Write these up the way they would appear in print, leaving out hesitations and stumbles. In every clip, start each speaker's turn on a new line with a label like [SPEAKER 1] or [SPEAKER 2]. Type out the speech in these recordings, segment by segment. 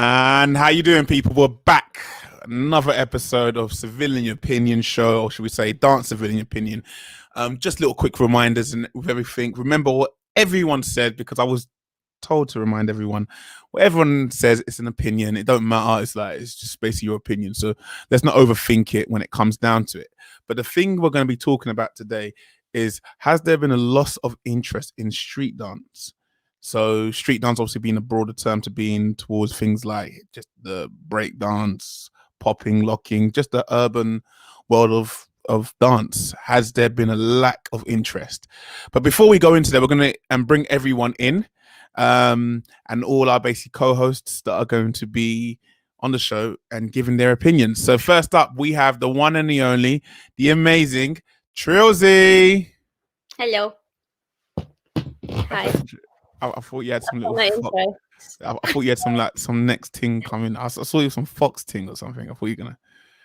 [SPEAKER 1] And how you doing, people? We're back. Another episode of Civilian Opinion Show, or should we say Dance Civilian Opinion. Just little quick reminders and with everything. Remember what everyone said, because I was told to remind everyone. What everyone says, it's an opinion. It don't matter. It's just basically your opinion. So let's not overthink it when it comes down to it. But the thing we're going to be talking about today is, has there been a loss of interest in street dance? So street dance obviously being a broader term to being towards things like just the break dance, popping, locking, just the urban world of dance. Has there been a lack of interest? But before we go into that, we're going to bring everyone in, and all our basic co-hosts that are going to be on the show and giving their opinions. So first up, we have the one and the only, the amazing Trilzy.
[SPEAKER 2] Hello. Hi.
[SPEAKER 1] I thought you had some little. I thought you had some next thing coming. I saw you some Fox thing or something. I thought you were gonna.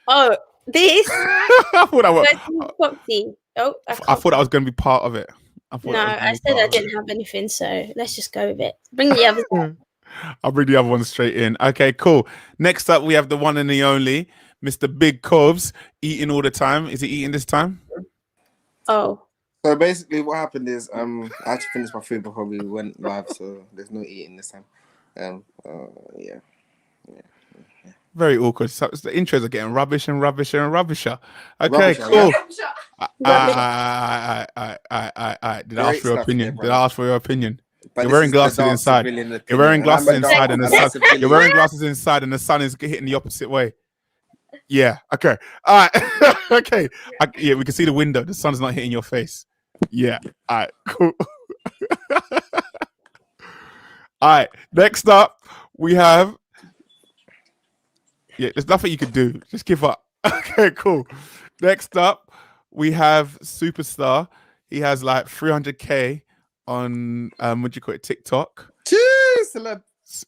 [SPEAKER 2] Oh, this.
[SPEAKER 1] I thought
[SPEAKER 2] Foxy.
[SPEAKER 1] I thought I was gonna be part of it.
[SPEAKER 2] I said I didn't have anything, so let's just go with it. Bring the others up.
[SPEAKER 1] I'll bring the other one straight in. Okay, cool. Next up, we have the one and the only Mr. Big Cobes, eating all the time. Is he eating this time?
[SPEAKER 2] Oh.
[SPEAKER 3] So basically, what happened is I had to finish my food before we went live, so there's no eating this time. Yeah.
[SPEAKER 1] Very awkward. So the intros are getting rubbish and rubbisher and rubbisher. Okay,
[SPEAKER 3] Rubbish,
[SPEAKER 1] cool.
[SPEAKER 3] yeah.
[SPEAKER 1] Did I ask for your opinion?
[SPEAKER 3] Yeah,
[SPEAKER 1] Did I ask for your opinion?
[SPEAKER 3] But
[SPEAKER 1] You're wearing glasses inside. You're wearing glasses inside, and the sun. You're wearing glasses inside, and the sun is hitting the opposite way. Yeah. Okay. All right. Okay. Yeah, we can see the window. The sun's not hitting your face. Yeah. All right. Cool. All right. Next up, we have. Yeah, there's nothing you can do. Just give up. Okay, cool. Next up, we have Superstar. He has like 300K on what do you call it? TikTok.
[SPEAKER 3] Cheers, celeb.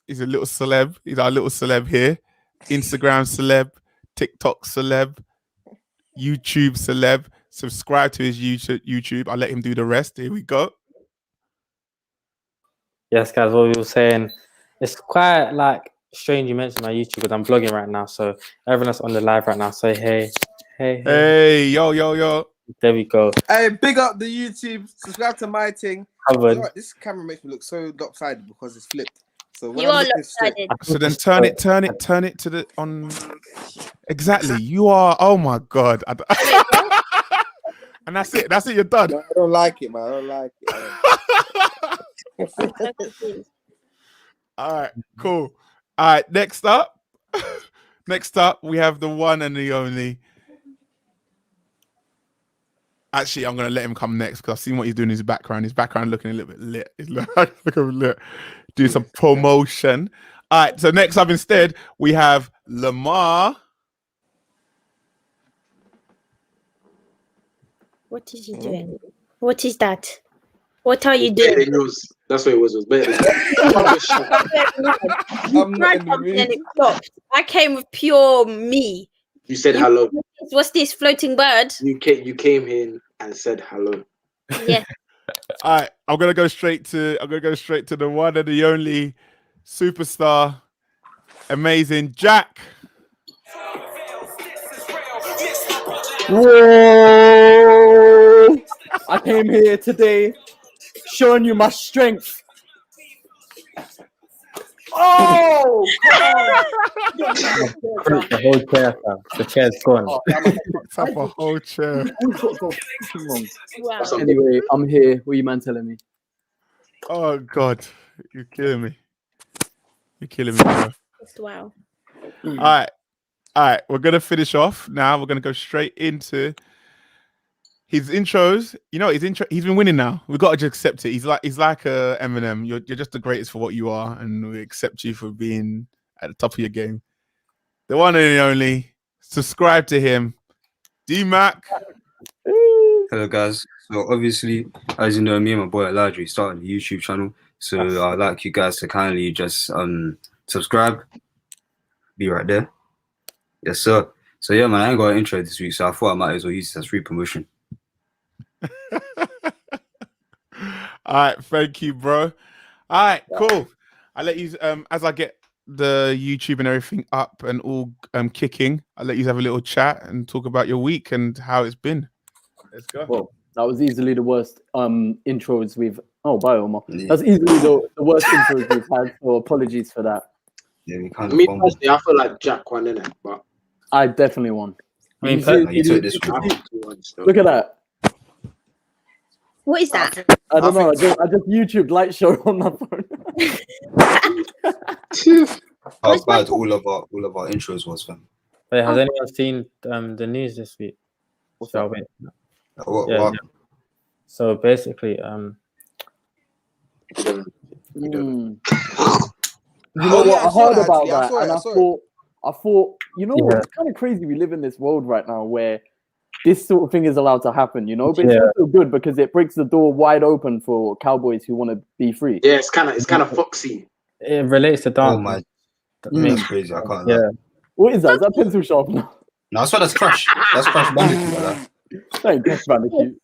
[SPEAKER 1] He's a little celeb. He's our little celeb here. Instagram celeb, TikTok celeb, YouTube celeb. Subscribe to his YouTube. I'll let him do the rest. Here we go.
[SPEAKER 4] Yes, guys, what we were saying, it's quite like strange you mentioned my YouTube because I'm vlogging right now. So everyone that's on the live right now, say hey,
[SPEAKER 1] yo.
[SPEAKER 4] There we go.
[SPEAKER 3] Hey, big up the YouTube. Subscribe to my thing. You know what? This camera makes me look so lopsided because it's flipped. So when
[SPEAKER 2] You are lopsided.
[SPEAKER 1] So then turn it to the on. Exactly. You are. Oh my god. And that's it. You're done.
[SPEAKER 3] No, I don't like it, man. I don't like it.
[SPEAKER 1] All right. Cool. All right. Next up, we have the one and the only. Actually, I'm gonna let him come next because I've seen what he's doing in his background. His background looking a little bit lit. He's looking lit. Do some promotion. All right. So next up, instead, we have Lamar.
[SPEAKER 2] What is he doing? What is that? What are you doing?
[SPEAKER 5] That's what it was. Better.
[SPEAKER 2] I came with pure me.
[SPEAKER 5] You said hello.
[SPEAKER 2] What's this floating bird?
[SPEAKER 5] You came in and said hello.
[SPEAKER 2] Yeah.
[SPEAKER 1] All right, I'm gonna go straight to the one and the only Superstar, amazing Jack.
[SPEAKER 6] Whoa! I came here today showing you my strength. Oh!
[SPEAKER 4] The whole chair, fam. The chair's gone.
[SPEAKER 1] It's up a whole chair.
[SPEAKER 2] Wow.
[SPEAKER 6] Anyway, I'm here. What are you man telling me?
[SPEAKER 1] Oh God, you're killing me. You're killing me, bro.
[SPEAKER 2] Wow.
[SPEAKER 1] All right. We're gonna finish off now. We're gonna go straight into his intros. You know, he's been winning now. We've got to just accept it. He's like Eminem. You're just the greatest for what you are, and we accept you for being at the top of your game. The one and the only. Subscribe to him, D-Mac.
[SPEAKER 7] Hello guys. So obviously, as you know, me and my boy Elijah started the YouTube channel. So I'd like you guys to kindly just subscribe. Be right there. Yes, sir. So yeah, man, I ain't got an intro this week, so I thought I might as well use this as free promotion.
[SPEAKER 1] All right, thank you, bro. All right, cool. I'll let you as I get the YouTube and everything up and all kicking, I'll let you have a little chat and talk about your week and how it's been. Let's go.
[SPEAKER 6] Well, that was easily the worst intros we've. Oh, bye, Omar.
[SPEAKER 7] Yeah.
[SPEAKER 6] That's easily the worst intros we've had. So apologies for that.
[SPEAKER 7] Yeah, we kind
[SPEAKER 5] Me
[SPEAKER 7] of fumbled.
[SPEAKER 5] personally, I feel like Jack won, innit? But
[SPEAKER 6] I definitely won.
[SPEAKER 4] I mean,
[SPEAKER 6] You see-
[SPEAKER 7] You took this
[SPEAKER 5] I
[SPEAKER 7] one.
[SPEAKER 5] think he won still.
[SPEAKER 6] Look at that.
[SPEAKER 2] What is that?
[SPEAKER 6] I don't
[SPEAKER 3] I
[SPEAKER 6] know.
[SPEAKER 3] think-
[SPEAKER 6] I just YouTube light show on my phone.
[SPEAKER 7] How bad all of our intros was, fam.
[SPEAKER 4] Wait, has anyone seen the news this week? Shall we?
[SPEAKER 7] What,
[SPEAKER 4] Yeah,
[SPEAKER 7] what
[SPEAKER 4] yeah. So basically,
[SPEAKER 6] Mm. You
[SPEAKER 3] Oh,
[SPEAKER 6] know
[SPEAKER 3] yeah,
[SPEAKER 6] what?
[SPEAKER 3] I
[SPEAKER 6] I
[SPEAKER 3] saw
[SPEAKER 6] heard
[SPEAKER 3] that,
[SPEAKER 6] about
[SPEAKER 3] actually. I
[SPEAKER 6] that,
[SPEAKER 3] saw it,
[SPEAKER 6] and
[SPEAKER 3] I
[SPEAKER 6] I
[SPEAKER 3] saw it.
[SPEAKER 6] thought, you know,
[SPEAKER 4] Yeah.
[SPEAKER 6] it's kind of crazy. We live in this world right now where this sort of thing is allowed to happen, you know. But it's
[SPEAKER 4] Yeah.
[SPEAKER 6] also good because it breaks the door wide open for cowboys who want to be free.
[SPEAKER 5] Yeah, it's kind of foxy.
[SPEAKER 4] it relates to dance.
[SPEAKER 7] Oh my,
[SPEAKER 4] That
[SPEAKER 6] Mm.
[SPEAKER 7] that's
[SPEAKER 4] makes-
[SPEAKER 7] crazy. I can't
[SPEAKER 4] yeah.
[SPEAKER 7] lie.
[SPEAKER 6] What is that? Is that pencil sharpener?
[SPEAKER 7] No, I swear that's Crash. That's Crash Bandicoot, brother.
[SPEAKER 6] That ain't Crash Bandicoot.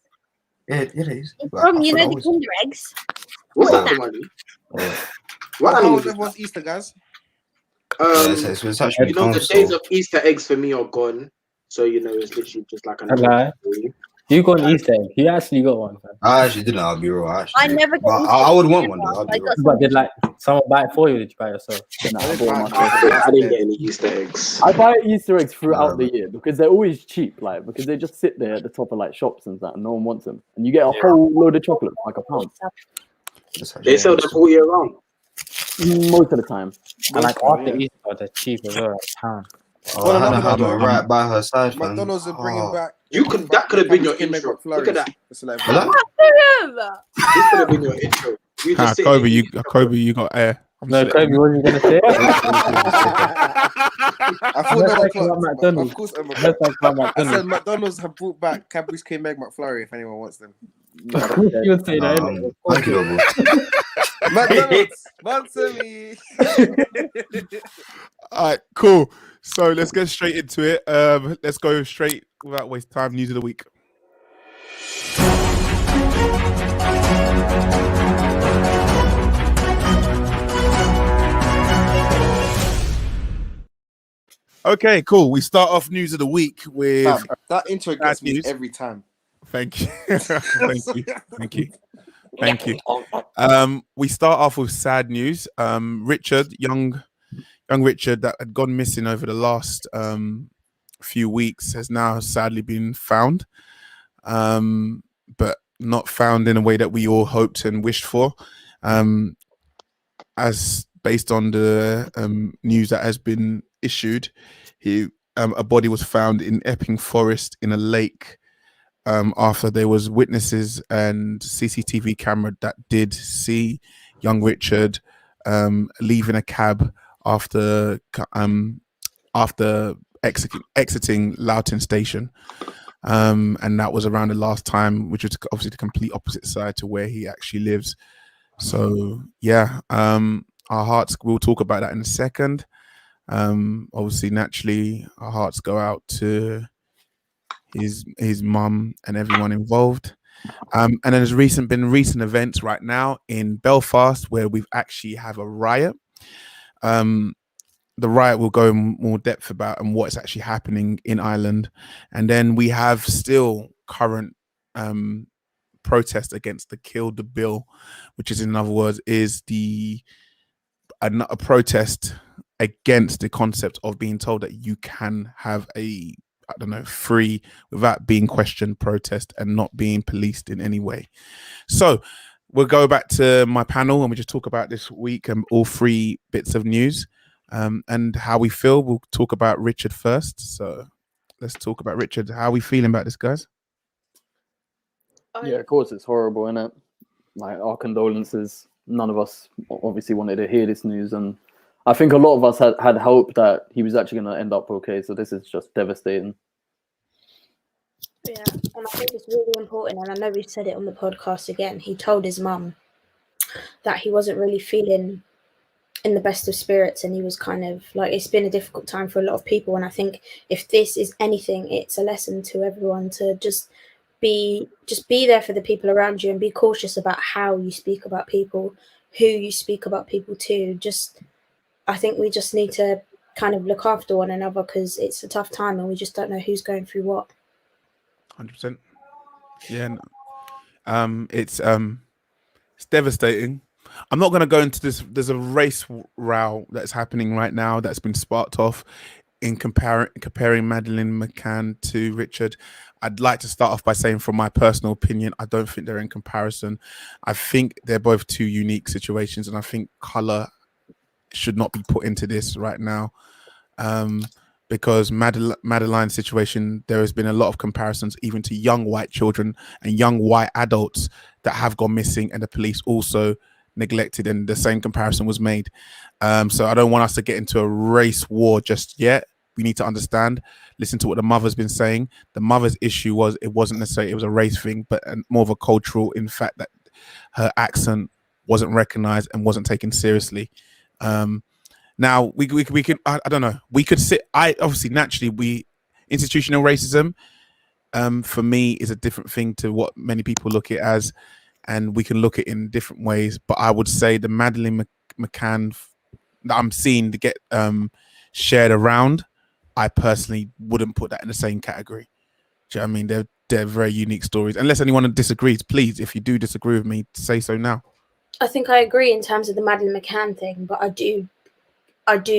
[SPEAKER 7] Yeah, it is.
[SPEAKER 2] It's
[SPEAKER 7] But
[SPEAKER 2] from,
[SPEAKER 7] I
[SPEAKER 2] you
[SPEAKER 7] thought
[SPEAKER 2] know,
[SPEAKER 7] that
[SPEAKER 2] the
[SPEAKER 7] was-
[SPEAKER 2] Kinder eggs.
[SPEAKER 5] What's
[SPEAKER 2] What is
[SPEAKER 5] that,
[SPEAKER 2] that?
[SPEAKER 5] money?
[SPEAKER 7] Oh.
[SPEAKER 5] What
[SPEAKER 3] How
[SPEAKER 5] animal
[SPEAKER 3] was
[SPEAKER 5] is that?
[SPEAKER 3] everyone's Easter, guys?
[SPEAKER 7] Yeah, it's actually
[SPEAKER 5] You know, the
[SPEAKER 7] gone,
[SPEAKER 5] days
[SPEAKER 7] so-
[SPEAKER 5] of Easter eggs for me are gone. So, you know, it's literally just like
[SPEAKER 4] A lie. You got an Easter egg. You actually got one. Fam.
[SPEAKER 7] I actually didn't. I'll be real. I
[SPEAKER 2] never
[SPEAKER 7] but
[SPEAKER 2] got
[SPEAKER 7] I would
[SPEAKER 2] Easter
[SPEAKER 7] want
[SPEAKER 2] eggs
[SPEAKER 7] one though. I'll
[SPEAKER 2] I
[SPEAKER 7] be
[SPEAKER 2] got
[SPEAKER 7] real.
[SPEAKER 4] But did like someone buy it for you? Or did you buy it yourself?
[SPEAKER 6] Nah,
[SPEAKER 3] I
[SPEAKER 6] I
[SPEAKER 3] didn't
[SPEAKER 6] bought
[SPEAKER 3] buy
[SPEAKER 6] my
[SPEAKER 3] it.
[SPEAKER 6] first.
[SPEAKER 5] I didn't get any Easter eggs.
[SPEAKER 6] I buy Easter eggs throughout
[SPEAKER 7] Nah,
[SPEAKER 6] the year because they're always cheap, like because they just sit there at the top of like shops and that, and no one wants them, and you get a whole load of chocolate for like £1
[SPEAKER 7] That's
[SPEAKER 5] They
[SPEAKER 7] actually
[SPEAKER 5] sell them
[SPEAKER 7] nice.
[SPEAKER 5] all year round.
[SPEAKER 6] most of the time.
[SPEAKER 4] And like
[SPEAKER 3] Most
[SPEAKER 4] after
[SPEAKER 3] of it,
[SPEAKER 4] Easter, they're cheap as well. £1.
[SPEAKER 7] Oh,
[SPEAKER 3] Well,
[SPEAKER 7] Hannah
[SPEAKER 3] another
[SPEAKER 7] had
[SPEAKER 3] one,
[SPEAKER 7] one right by her side, fam.
[SPEAKER 3] McDonald's are bringing
[SPEAKER 7] Oh.
[SPEAKER 3] back.
[SPEAKER 5] That could have been your
[SPEAKER 3] Cabbage King
[SPEAKER 5] intro.
[SPEAKER 3] McFlurries.
[SPEAKER 5] Look at that.
[SPEAKER 3] It's like-
[SPEAKER 7] Hello?
[SPEAKER 5] This could have been your intro. You just say
[SPEAKER 1] Kobe,
[SPEAKER 5] it.
[SPEAKER 1] you got air. I'm
[SPEAKER 4] No,
[SPEAKER 1] just
[SPEAKER 4] Kobe, what were you gonna say?
[SPEAKER 3] I thought
[SPEAKER 4] Let's
[SPEAKER 3] that
[SPEAKER 4] talk
[SPEAKER 3] was
[SPEAKER 4] about
[SPEAKER 3] clocked.
[SPEAKER 4] McDonald's.
[SPEAKER 3] Of course,
[SPEAKER 4] Let's talk about
[SPEAKER 3] I said
[SPEAKER 4] McDonald's.
[SPEAKER 3] McDonald's have brought back Cadbury's King McFlurry if anyone wants them.
[SPEAKER 4] Of course you would say that. innit?
[SPEAKER 7] Thank you, though, bro.
[SPEAKER 3] McDonald's, sponsor me.
[SPEAKER 1] All right, cool. So let's get straight into it. Let's go straight without waste time. News of the week. Okay, cool. We start off news of the week with
[SPEAKER 3] Fam, that intro gets me
[SPEAKER 1] news.
[SPEAKER 3] every time.
[SPEAKER 1] thank you. Thank you. We start off with sad news. Richard, young Richard that had gone missing over the last few weeks has now sadly been found. But not found in a way that we all hoped and wished for. As based on the news that has been issued, a body was found in Epping Forest in a lake after there was witnesses and CCTV camera that did see young Richard leaving a cab after exiting Loughton Station. And that was around the last time, which was obviously the complete opposite side to where he actually lives. So yeah, our hearts, we'll talk about that in a second. Obviously, naturally, our hearts go out to his mum and everyone involved. And then there's been recent events right now in Belfast where we've actually have a riot. The riot will go in more depth about and what's actually happening in Ireland. And then we have still current protest against the Kill the Bill, which is, in other words, is a protest against the concept of being told that you can have a, I don't know, free, without being questioned protest and not being policed in any way. So we'll go back to my panel and we just talk about this week and all three bits of news and how we feel. We'll talk about Richard first. So let's talk about Richard. How are we feeling about this, guys?
[SPEAKER 6] Yeah, of course, it's horrible, isn't it? Like, our condolences. None of us obviously wanted to hear this news, and I think a lot of us had hope that he was actually going to end up okay. So this is just devastating.
[SPEAKER 2] Yeah, and I think it's really important, and I know we've said it on the podcast again. He told his mum that he wasn't really feeling in the best of spirits, and he was kind of like, it's been a difficult time for a lot of people. And I think if this is anything, it's a lesson to everyone to just be there for the people around you and be cautious about how you speak about people, who you speak about people to. Just I think we just need to kind of look after one another, because it's a tough time and we just don't know who's going through what.
[SPEAKER 1] 100%. Yeah. It's devastating. I'm not going to go into this. There's a race row that's happening right now that's been sparked off in comparing Madeleine McCann to Richard. I'd like to start off by saying, from my personal opinion, I don't think they're in comparison. I think they're both two unique situations, and I think color should not be put into this right now. Because Madeline's situation, there has been a lot of comparisons even to young white children and young white adults that have gone missing, and the police also neglected, and the same comparison was made. So I don't want us to get into a race war just yet. We need to understand, listen to what the mother's been saying. The mother's issue was, it wasn't necessarily it was a race thing, but more of a cultural, in fact, that her accent wasn't recognized and wasn't taken seriously. Now we could, I don't know, we could sit, obviously naturally institutional racism for me is a different thing to what many people look at it as, and we can look at it in different ways. But I would say the Madeleine McCann that I'm seeing to get shared around, I personally wouldn't put that in the same category. Do you know what I mean? They're very unique stories. Unless anyone disagrees, please, if you do disagree with me, say so now.
[SPEAKER 2] I think I agree in terms of the Madeleine McCann thing, but I do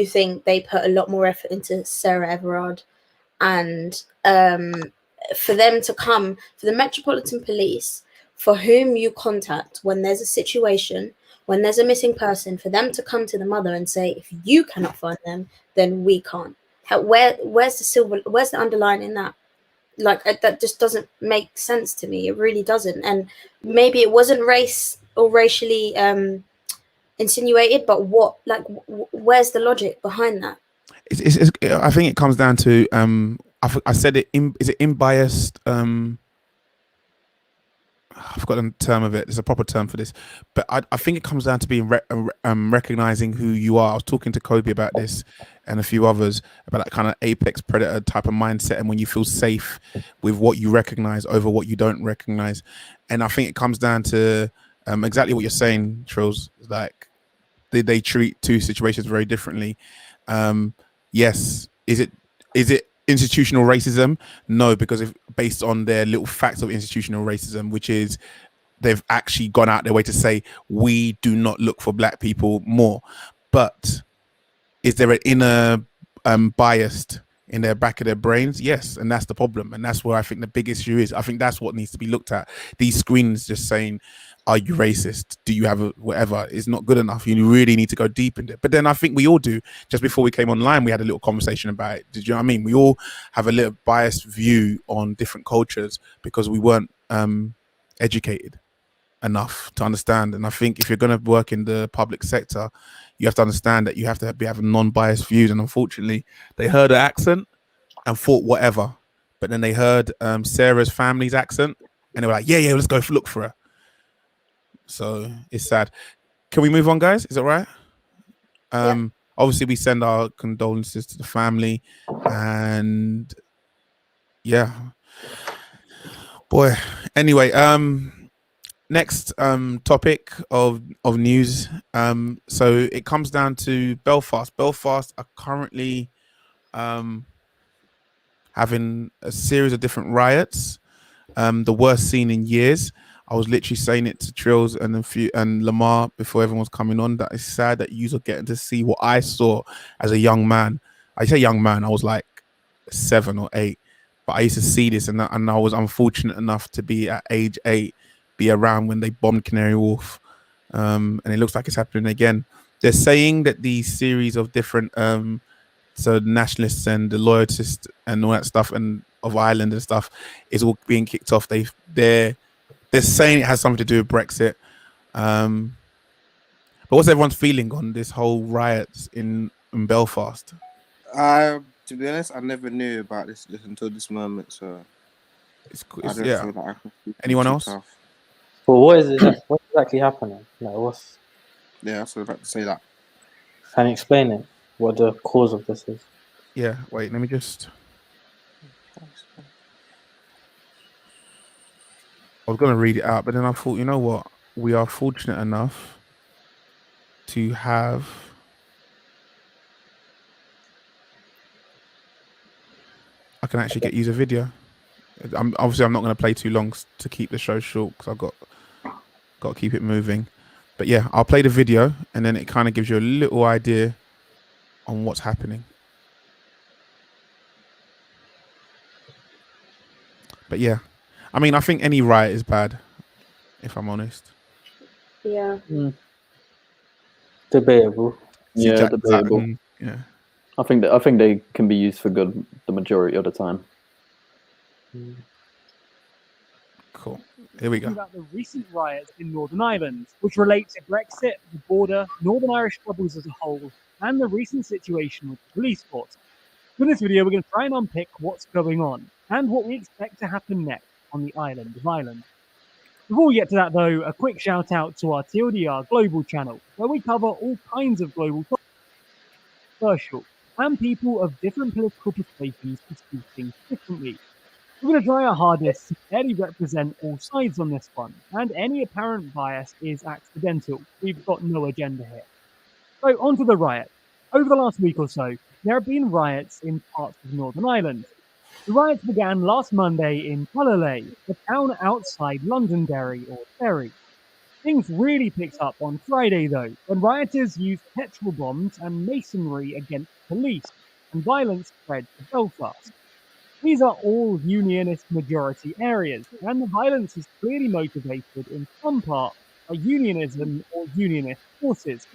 [SPEAKER 2] think they put a lot more effort into Sarah Everard, and for them to come, for the Metropolitan Police, for whom you contact when there's a situation, when there's a missing person, for them to come to the mother and say, if you cannot find them, then we can't. Where's the underline in that? Like, that just doesn't make sense to me. It really doesn't. And maybe it wasn't race or racially insinuated, but where's the logic behind that?
[SPEAKER 1] I think it comes down to I said it. Is it unbiased? I've forgotten the term of it. There's a proper term for this, but I think it comes down to being recognizing who you are. I was talking to Kobe about this and a few others about that kind of apex predator type of mindset, and when you feel safe with what you recognize over what you don't recognize. And I think it comes down to exactly what you're saying, Trills. Like, they treat two situations very differently. Yes, is it institutional racism? No, because if based on their little facts of institutional racism, which is they've actually gone out their way to say we do not look for black people more. But is there an inner bias in their back of their brains? Yes, and that's the problem, and that's where I think the big issue is. I think that's what needs to be looked at. These screens just saying, are you racist? Do you have a whatever? Is not good enough. You really need to go deep into it. But then I think we all do. Just before we came online, we had a little conversation about it. Did you know what I mean? We all have a little biased view on different cultures because we weren't educated enough to understand. And I think if you're going to work in the public sector, you have to understand that you have to be having non-biased views. And unfortunately, they heard her accent and thought whatever. But then they heard Sarah's family's accent and they were like, yeah, let's go look for her. So it's sad. Can we move on, guys? Is that right?
[SPEAKER 2] Yeah.
[SPEAKER 1] Obviously we send our condolences to the family, and yeah, boy. Anyway, next topic of news. So it comes down to Belfast. Belfast are currently having a series of different riots, the worst seen in years. I was literally saying it to Trills and Lamar before everyone was coming on, that it's sad that you are getting to see what I saw as a young man. I say young man, I was like 7 or 8, but I used to see this, and I was unfortunate enough to be at age 8, be around when they bombed Canary Wharf, and it looks like it's happening again. They're saying that these series of different so the nationalists and the loyalists and all that stuff, and of Ireland and stuff, is all being kicked off. They're saying it has something to do with Brexit. But what's everyone's feeling on this whole riots in Belfast?
[SPEAKER 3] To be honest, I never knew about this until this moment, so I don't feel like I can speak
[SPEAKER 1] Anyone
[SPEAKER 3] too
[SPEAKER 1] else?
[SPEAKER 3] tough.
[SPEAKER 4] But what's exactly happening? Like,
[SPEAKER 3] Yeah, that's what I was about to say. That.
[SPEAKER 4] Can you explain it? What the cause of this is?
[SPEAKER 1] Yeah, wait, let me just. I was going to read it out, but then I thought, you know what? We are fortunate enough to have I can actually get you the video. I'm not going to play too long to keep the show short because I've got to keep it moving. But yeah, I'll play the video and then it kind of gives you a little idea on what's happening. But yeah, I mean, I think any riot is bad, if I'm honest.
[SPEAKER 2] Yeah.
[SPEAKER 4] Debatable.
[SPEAKER 1] See
[SPEAKER 6] Yeah,
[SPEAKER 1] Jack
[SPEAKER 6] debatable.
[SPEAKER 1] Dutton, yeah.
[SPEAKER 6] I think they can be used for good the majority of the time.
[SPEAKER 1] Cool. Here we go.
[SPEAKER 8] About the recent riots in Northern Ireland, which relate to Brexit, the border, Northern Irish troubles as a whole, and the recent situation with the police force. In this video, we're going to try and unpick what's going on and what we expect to happen next on the island of Ireland. Before we get to that, though, a quick shout out to our TLDR Global channel, where we cover all kinds of global topics, controversial, and people of different political persuasions who see things differently. We're going to try our hardest to fairly represent all sides on this one, and any apparent bias is accidental. We've got no agenda here. So, on to the riot. Over the last week or so, there have been riots in parts of Northern Ireland. The riots began last Monday in Tullalee, the town outside Londonderry or Derry. Things really picked up on Friday, though, when rioters used petrol bombs and masonry against police, and violence spread to Belfast. These are all unionist majority areas, and the violence is clearly motivated in some part by unionism or unionist forces.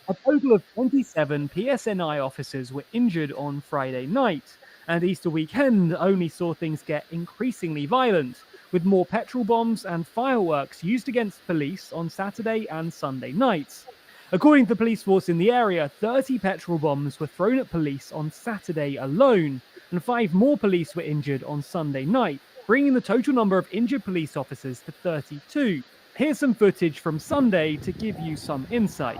[SPEAKER 8] A total of 27 PSNI officers were injured on Friday night, and Easter weekend only saw things get increasingly violent, with more petrol bombs and fireworks used against police on Saturday and Sunday nights. According to the police force in the area, 30 petrol bombs were thrown at police on Saturday alone, and 5 more police were injured on Sunday night, bringing the total number of injured police officers to 32. Here's some footage from Sunday to give you some insight.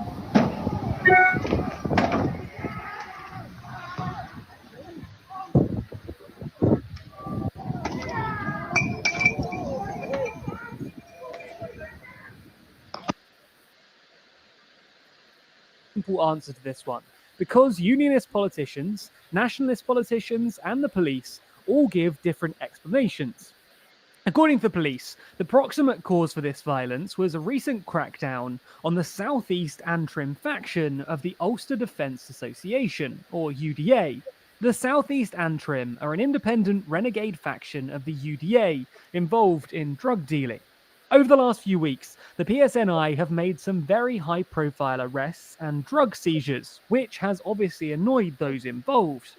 [SPEAKER 8] Simple answer to this one. Because unionist politicians, nationalist politicians, and the police all give different explanations. According to the police, the proximate cause for this violence was a recent crackdown on the Southeast Antrim faction of the Ulster Defence Association, or UDA. The Southeast Antrim are an independent renegade faction of the UDA involved in drug dealing. Over the last few weeks, the PSNI have made some very high-profile arrests and drug seizures, which has obviously annoyed those involved.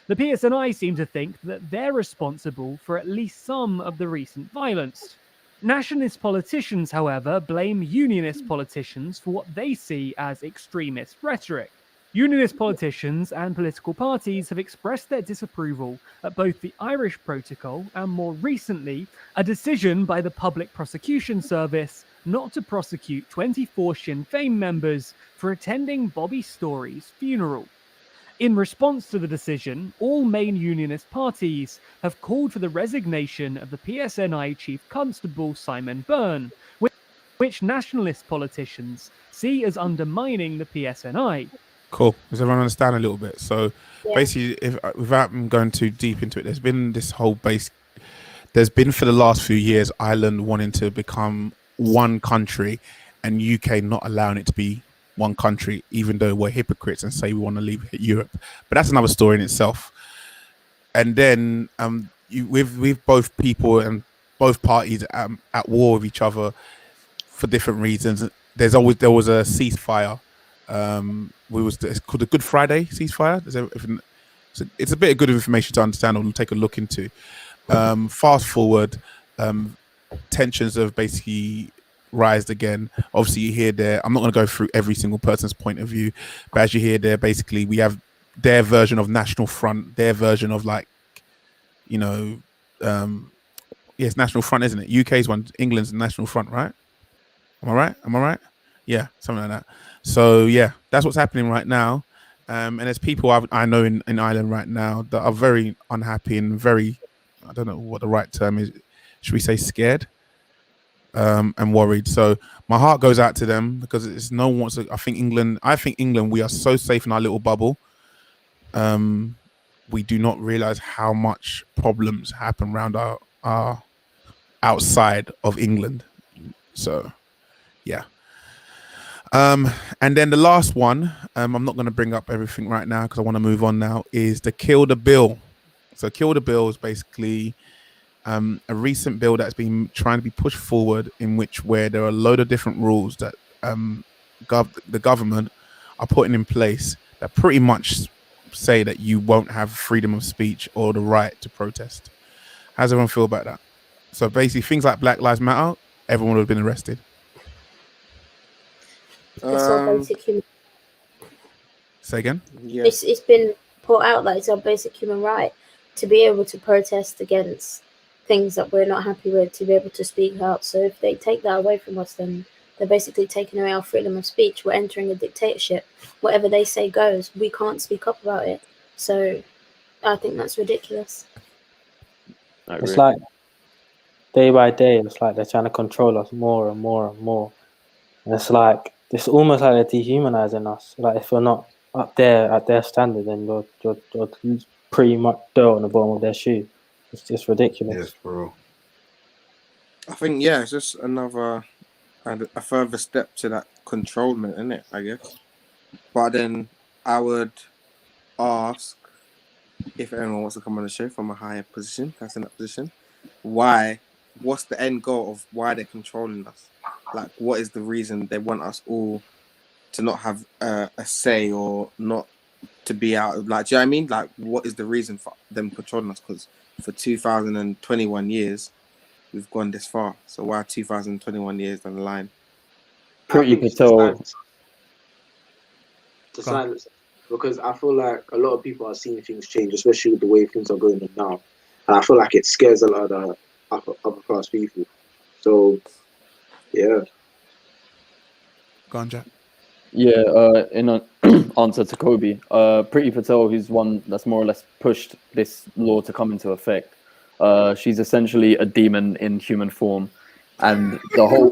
[SPEAKER 8] The PSNI seem to think that they're responsible for at least some of the recent violence. Nationalist politicians, however, blame unionist politicians for what they see as extremist rhetoric. Unionist politicians and political parties have expressed their disapproval at both the Irish Protocol and, more recently, a decision by the Public Prosecution Service not to prosecute 24 Sinn Féin members for attending Bobby Story's funeral. In response to the decision, all main unionist parties have called for the resignation of the PSNI Chief Constable Simon Byrne, which nationalist politicians see as undermining the PSNI.
[SPEAKER 1] Cool. Does everyone understand a little bit? So
[SPEAKER 2] Yeah.
[SPEAKER 1] basically, without going too deep into it, there's been this whole there's been for the last few years, Ireland wanting to become one country and UK not allowing it to be one country, even though we're hypocrites and say we want to leave Europe. But that's another story in itself. And then with both people and both parties at war with each other for different reasons, there was a ceasefire. It's called the Good Friday ceasefire. It's a bit of good information to understand or take a look into. Fast forward, tensions have basically rised again. Obviously, you hear there. I'm not going to go through every single person's point of view, but as you hear there, basically we have their version of National Front, their version of it's National Front, isn't it? UK's one, England's National Front, right? Am I right? Yeah, something like that. So yeah, that's what's happening right now. And there's people I know in Ireland right now that are very unhappy and very, I don't know what the right term is. Should we say scared? And worried. So my heart goes out to them because it's no one wants to. I think England, we are so safe in our little bubble. we do not realize how much problems happen around our outside of England. So, yeah. And then the last one, I'm not going to bring up everything right now because I want to move on now, is the Kill the Bill. So Kill the Bill is basically a recent bill that's been trying to be pushed forward where there are a load of different rules that the government are putting in place that pretty much say that you won't have freedom of speech or the right to protest. How does everyone feel about that? So basically things like Black Lives Matter, everyone would have been arrested.
[SPEAKER 2] It's our basic human.
[SPEAKER 1] Say again?
[SPEAKER 3] Yeah.
[SPEAKER 2] It's been put out that it's our basic human right to be able to protest against things that we're not happy with, to be able to speak out. So if they take that away from us, then they're basically taking away our freedom of speech. We're entering a dictatorship. Whatever they say goes. We can't speak up about it. So I think that's ridiculous.
[SPEAKER 6] I
[SPEAKER 4] It's
[SPEAKER 6] agree.
[SPEAKER 4] like day by day, it's like they're trying to control us more and more and more. And it's like it's almost like they're dehumanizing us. Like if you're not up there at their standard, then you're pretty much dirt on the bottom of their shoe. It's just ridiculous.
[SPEAKER 7] Yes, bro.
[SPEAKER 3] I think it's just another a further step to that controlment, isn't it? I guess. But then I would ask if anyone wants to come on the show from a higher position, that's in that position, what's the end goal of why they're controlling us? Like, what is the reason they want us all to not have a say or not to be out? Like, do you know what I mean? Like, what is the reason for them controlling us? Because for 2021 years, we've gone this far. So why 2021 years down the line?
[SPEAKER 6] Pretty Patel.
[SPEAKER 5] To silence, because I feel like a lot of people are seeing things change, especially with the way things are going on now, and I feel like it scares a lot of the upper class people. So, yeah.
[SPEAKER 1] Go on, Jack.
[SPEAKER 6] Yeah, in an answer to Kobe, Pretty Patel, who's one that's more or less pushed this law to come into effect. She's essentially a demon in human form, and the whole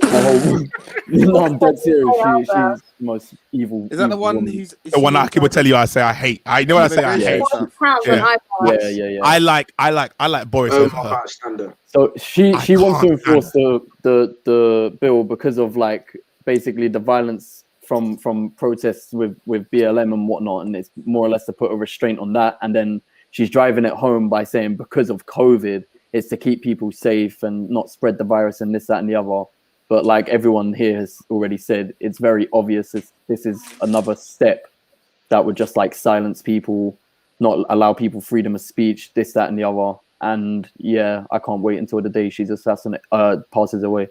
[SPEAKER 6] no, I'm dead serious. She's the most evil.
[SPEAKER 3] Is that the
[SPEAKER 6] evil
[SPEAKER 3] one
[SPEAKER 6] woman.
[SPEAKER 3] who's
[SPEAKER 1] The one I would tell you I say I hate. I know what I say I hate.
[SPEAKER 6] Yeah.
[SPEAKER 1] I like Boris over her.
[SPEAKER 5] can't stand her.
[SPEAKER 6] So she wants to
[SPEAKER 1] can't
[SPEAKER 6] enforce the bill because of like basically the violence from protests with BLM and whatnot, and it's more or less to put a restraint on that. And then she's driving it home by saying because of COVID, it's to keep people safe and not spread the virus and this, that, and the other. But like everyone here has already said, it's very obvious this is another step that would just like silence people, not allow people freedom of speech, this, that, and the other. And yeah, I can't wait until the day she's passes away.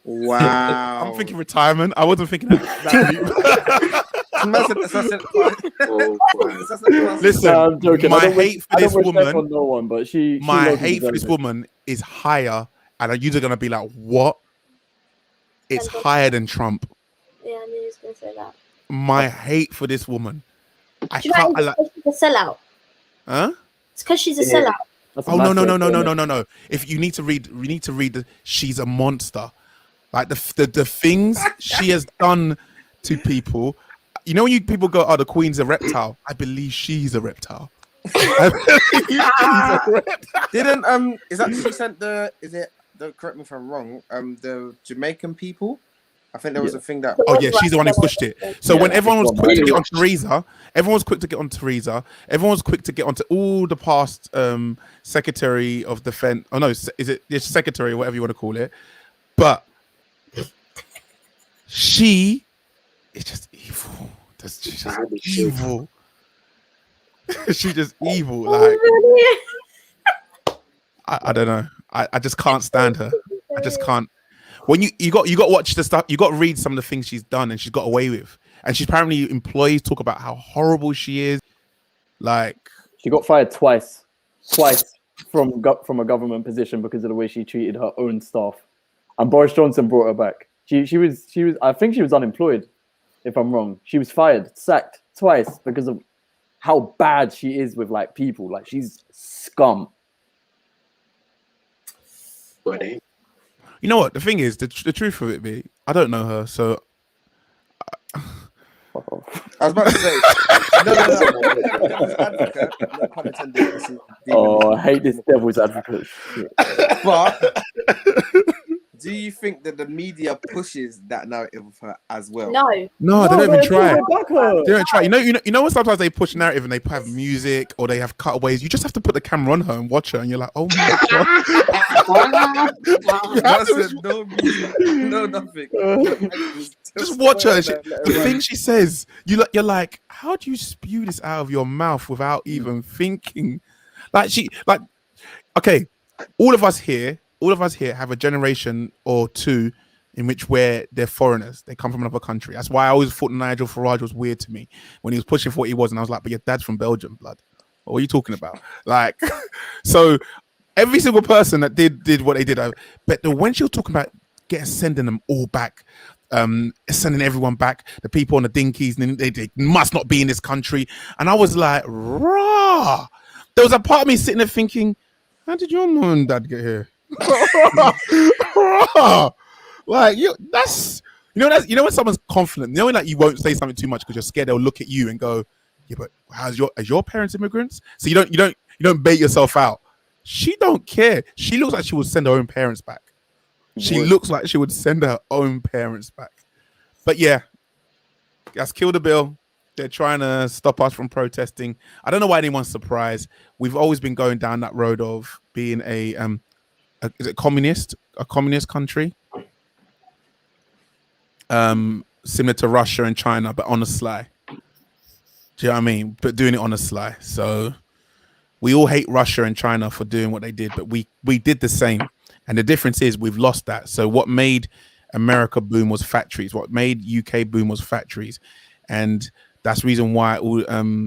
[SPEAKER 3] Wow.
[SPEAKER 1] I'm thinking retirement. I wasn't thinking that Listen,
[SPEAKER 6] I'm joking.
[SPEAKER 1] my hate for this woman.
[SPEAKER 6] On no one, but
[SPEAKER 1] my hate for this woman is higher, and you're gonna be like, "What?" It's higher than Trump.
[SPEAKER 2] Yeah, I knew he was gonna say that.
[SPEAKER 1] My hate for this woman.
[SPEAKER 2] She's a sellout.
[SPEAKER 1] Huh?
[SPEAKER 2] It's because she's a sellout.
[SPEAKER 1] Oh no! If you need to read, she's a monster. Like the things she has done to people. You know when people go, "Oh, the Queen's a reptile." I believe she's a reptile.
[SPEAKER 3] Didn't is that she sent correct me if I'm wrong, the Jamaican people? I think there was a thing that
[SPEAKER 1] she's the one who pushed it. So when everyone was quick to get on Theresa, everyone was quick to get onto all the past Secretary of Defense. Oh no, is it Secretary or whatever you want to call it? But she is just evil. She's just evil. She's just evil. Like I don't know. I just can't stand her. I just can't. When you got to watch the stuff, you got to read some of the things she's done and she's got away with, and she's apparently employees talk about how horrible she is. Like
[SPEAKER 6] she got fired twice from a government position because of the way she treated her own staff, and Boris Johnson brought her back. She was I think she was unemployed, if I'm wrong. She was fired, sacked twice because of how bad she is with like people. Like she's scum.
[SPEAKER 5] Buddy.
[SPEAKER 1] You know what? The thing is, the truth of it be, I don't know her, so
[SPEAKER 6] Fuck off.
[SPEAKER 3] I was about to say, no. Devil's advocate, no pun intended. This is
[SPEAKER 6] Oh, I hate this devil's advocate shit.
[SPEAKER 3] But do you think that the media pushes that narrative of her as well?
[SPEAKER 2] No,
[SPEAKER 1] they don't even try.
[SPEAKER 6] They
[SPEAKER 1] They don't try. You know when sometimes they push narrative and they have music or they have cutaways. You just have to put the camera on her and watch her, and you're like, oh my god.
[SPEAKER 3] No music, no nothing.
[SPEAKER 1] Just watch her. The thing she says, you're like, how do you spew this out of your mouth without even thinking? Okay, all of us here have a generation or two in which they're foreigners. They come from another country. That's why I always thought Nigel Farage was weird to me when he was pushing for what he was, and I was like, but your dad's from Belgium, blood. What are you talking about? Like, so every single person that did what they did, but when she was talking about sending them all back, sending everyone back, the people on the dinkies, and they must not be in this country, and I was like, rah. There was a part of me sitting there thinking, how did your mom and dad get here? Like that's when someone's confident, knowing that you won't say something too much because you're scared they'll look at you and go, yeah, but as your parents immigrants? So you don't bait yourself out. She don't care. She looks like she would send her own parents back. She looks like she would send her own parents back. But yeah, that's Kill the Bill. They're trying to stop us from protesting. I don't know why anyone's surprised. We've always been going down that road of being is it communist country, similar to Russia and China, but on the sly. Do you know what I mean? But doing it on the sly. So we all hate Russia and China for doing what they did, but we did the same. And the difference is we've lost that. So what made America boom was factories. What made UK boom was factories, and that's the reason why all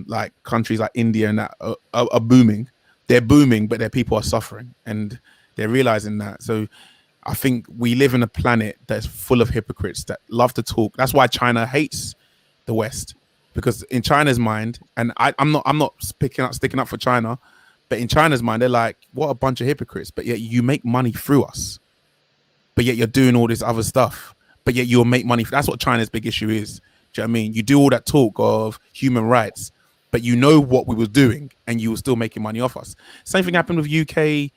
[SPEAKER 1] like countries like India and that are booming. They're booming, but their people are suffering, and they're realizing that. So I think we live in a planet that's full of hypocrites that love to talk. That's why China hates the West, because in China's mind, and I'm not sticking up for China, but in China's mind, they're like, what a bunch of hypocrites. But yet you make money through us, but yet you're doing all this other stuff, but yet you'll make money. That's what China's big issue is. Do you know what I mean? You do all that talk of human rights, but you know what we was doing, and you were still making money off us. Same thing happened with UK,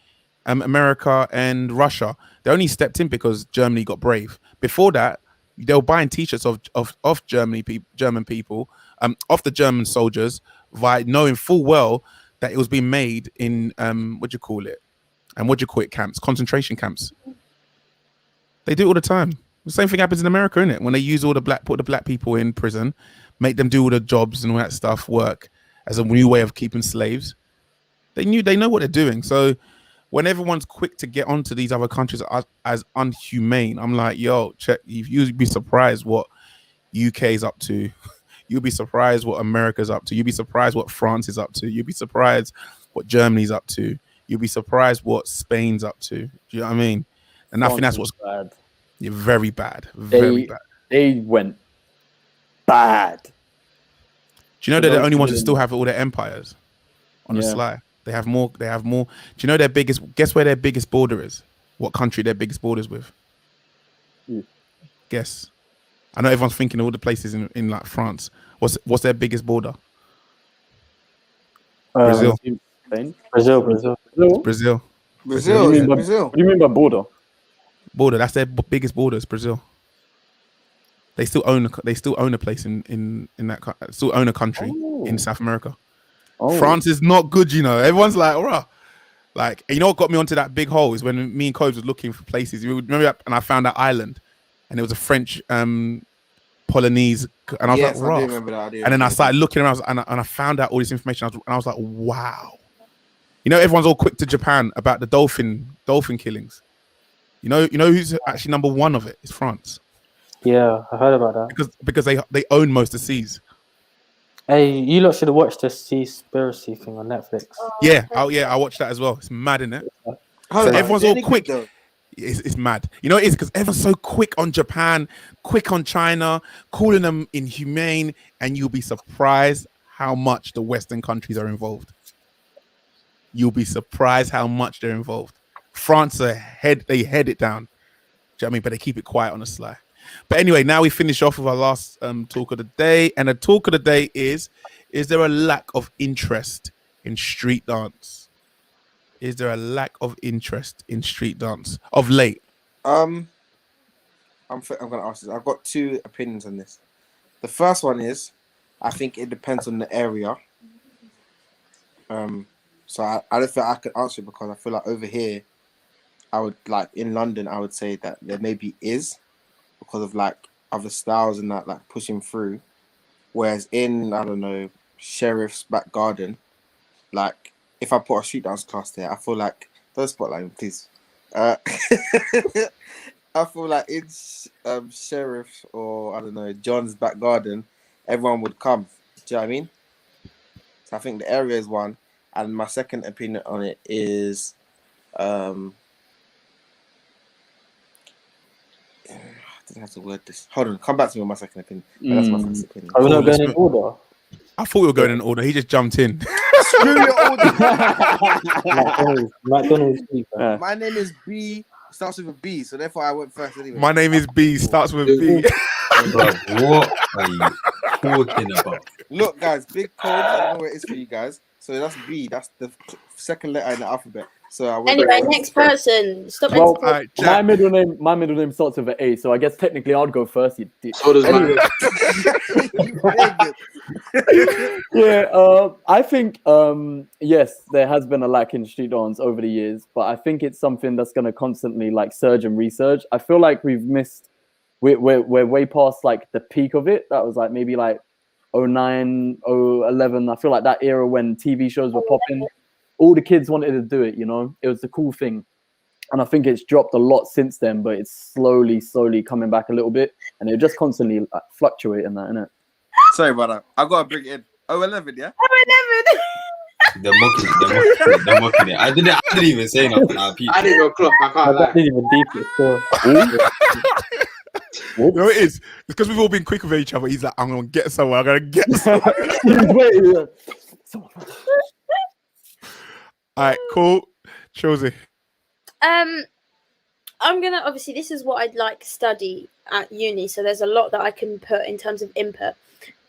[SPEAKER 1] America, and Russia. They only stepped in because Germany got brave. Before that, they were buying T-shirts of German people, of the German soldiers, by knowing full well that it was being made in camps, concentration camps. They do it all the time. The same thing happens in America, innit? When they use put the black people in prison, make them do all the jobs and all that stuff, work as a new way of keeping slaves. They know what they're doing. So when everyone's quick to get onto these other countries as unhumane, I'm like, yo, check. You'd be surprised what UK is up to. You'll be surprised what America's up to. You'll be surprised what France is up to. You'll be surprised what Germany's up to. You'll be surprised what Spain's up to. Do you know what I mean? And I think that's what's
[SPEAKER 6] bad.
[SPEAKER 1] Yeah, very bad. Very bad.
[SPEAKER 6] They went bad.
[SPEAKER 1] Do you know they're the only ones that still have all their empires on the sly? They have more. Do you know their biggest? Guess where their biggest border is? What country their biggest border is with? Guess. I know everyone's thinking all the places in like France. What's their biggest border? Brazil.
[SPEAKER 4] Spain? Brazil.
[SPEAKER 1] Brazil.
[SPEAKER 6] What do you mean by border?
[SPEAKER 1] Border. That's their biggest border. Is Brazil. They still own a place in that. Still own a country in South America. France is not good, you know. Everyone's like, "Rah." Like, you know what got me onto that big hole is when me and Cobes was looking for places. You remember that? And I found that island, and it was a French Polynese, and I was like, "Rah."
[SPEAKER 3] I do remember that.
[SPEAKER 1] And then I started looking around, and I found out all this information. And I was like, "Wow." You know, everyone's all quick to Japan about the dolphin killings. You know who's actually number one of it? It's France.
[SPEAKER 4] Yeah, I heard about that.
[SPEAKER 1] Because they own most of the seas.
[SPEAKER 4] Hey, you lot should have watched the Seaspiracy thing on Netflix.
[SPEAKER 1] Yeah, I watched that as well. It's mad, isn't it? So everyone's all quick. It's mad. You know, it is because everyone's so quick on Japan, quick on China, calling them inhumane, and you'll be surprised how much the Western countries are involved. You'll be surprised how much they're involved. France they head it down. Do you know what I mean? But they keep it quiet on the sly. But anyway, now we finish off with our last talk of the day, and the talk of the day is there a lack of interest in street dance? Is there a lack of interest in street dance of late?
[SPEAKER 3] I'm gonna ask this. I've got two opinions on this. The first one is, I think it depends on the area. So I don't think I could answer it because I feel like over here, I would like in London, I would say that there maybe is because of like other styles and that like pushing through. Whereas in, I don't know, Sheriff's back garden, like if I put a street dance class there, I feel like don't spotlight me, please. I feel like it's Sheriff or I don't know John's back garden, everyone would come. Do you know what I mean? So I think the area is one, and my second opinion on it is, I don't have to word this. Hold on, come back to me on my second opinion. But that's my first opinion.
[SPEAKER 4] Are we not
[SPEAKER 1] let's
[SPEAKER 4] going in
[SPEAKER 1] go.
[SPEAKER 4] order?
[SPEAKER 1] I thought we were going in order. He just jumped in.
[SPEAKER 3] Screw your order.
[SPEAKER 4] McDonald's speaker.
[SPEAKER 3] My name is B. Starts with a B, so therefore I went first anyway.
[SPEAKER 1] My name is B. Starts with B.
[SPEAKER 7] Bro, what are you talking about?
[SPEAKER 3] Look, guys, big code. I don't know where it is for you guys. So that's B. That's the second letter in the alphabet. So I went
[SPEAKER 2] Anyway,
[SPEAKER 3] first.
[SPEAKER 2] next person. Stop
[SPEAKER 6] Well,
[SPEAKER 2] entertaining.
[SPEAKER 1] Jack.
[SPEAKER 6] my middle name starts with an A, so I guess technically I'd go first. You dick.
[SPEAKER 5] So does mine.
[SPEAKER 6] Yeah, I think yes, there has been a lack in street dance over the years, but I think it's something that's going to constantly like surge and resurge. I feel like we've missed. We're way past like the peak of it. That was like maybe like 09, 011. I feel like that era when TV shows were popping. All the kids wanted to do it, you know. It was the cool thing. And I think it's dropped a lot since then, but it's slowly coming back a little bit. And it just constantly like, fluctuate in that, innit?
[SPEAKER 3] Sorry about that. I gotta bring it in. 011, yeah?
[SPEAKER 7] They're mocking it. I didn't even say nothing.
[SPEAKER 5] I didn't go clock. I can't
[SPEAKER 4] I
[SPEAKER 5] lie.
[SPEAKER 4] didn't even deep it still.
[SPEAKER 1] No, it is. It's because we've all been quick with each other. He's like, I'm gonna get somewhere. I'm gonna get somewhere. All right, cool. Chosy.
[SPEAKER 2] I'm gonna obviously this is what I'd like to study at uni, so there's a lot that I can put in terms of input.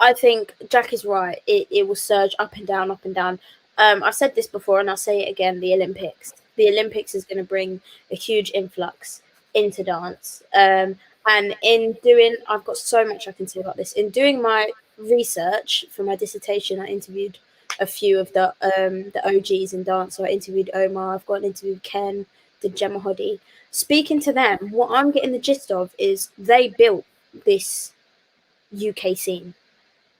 [SPEAKER 2] I think Jack is right. It will surge up and down, up and down. I've said this before and I'll say it again, the Olympics. The Olympics is gonna bring a huge influx into dance. And in doing I've got so much I can say about this. In doing my research for my dissertation, I interviewed a few of the OGs in dance. So I interviewed Omar, I've got an interview with Ken, did Gemma Hoddy. Speaking to them, what I'm getting the gist of is they built this UK scene.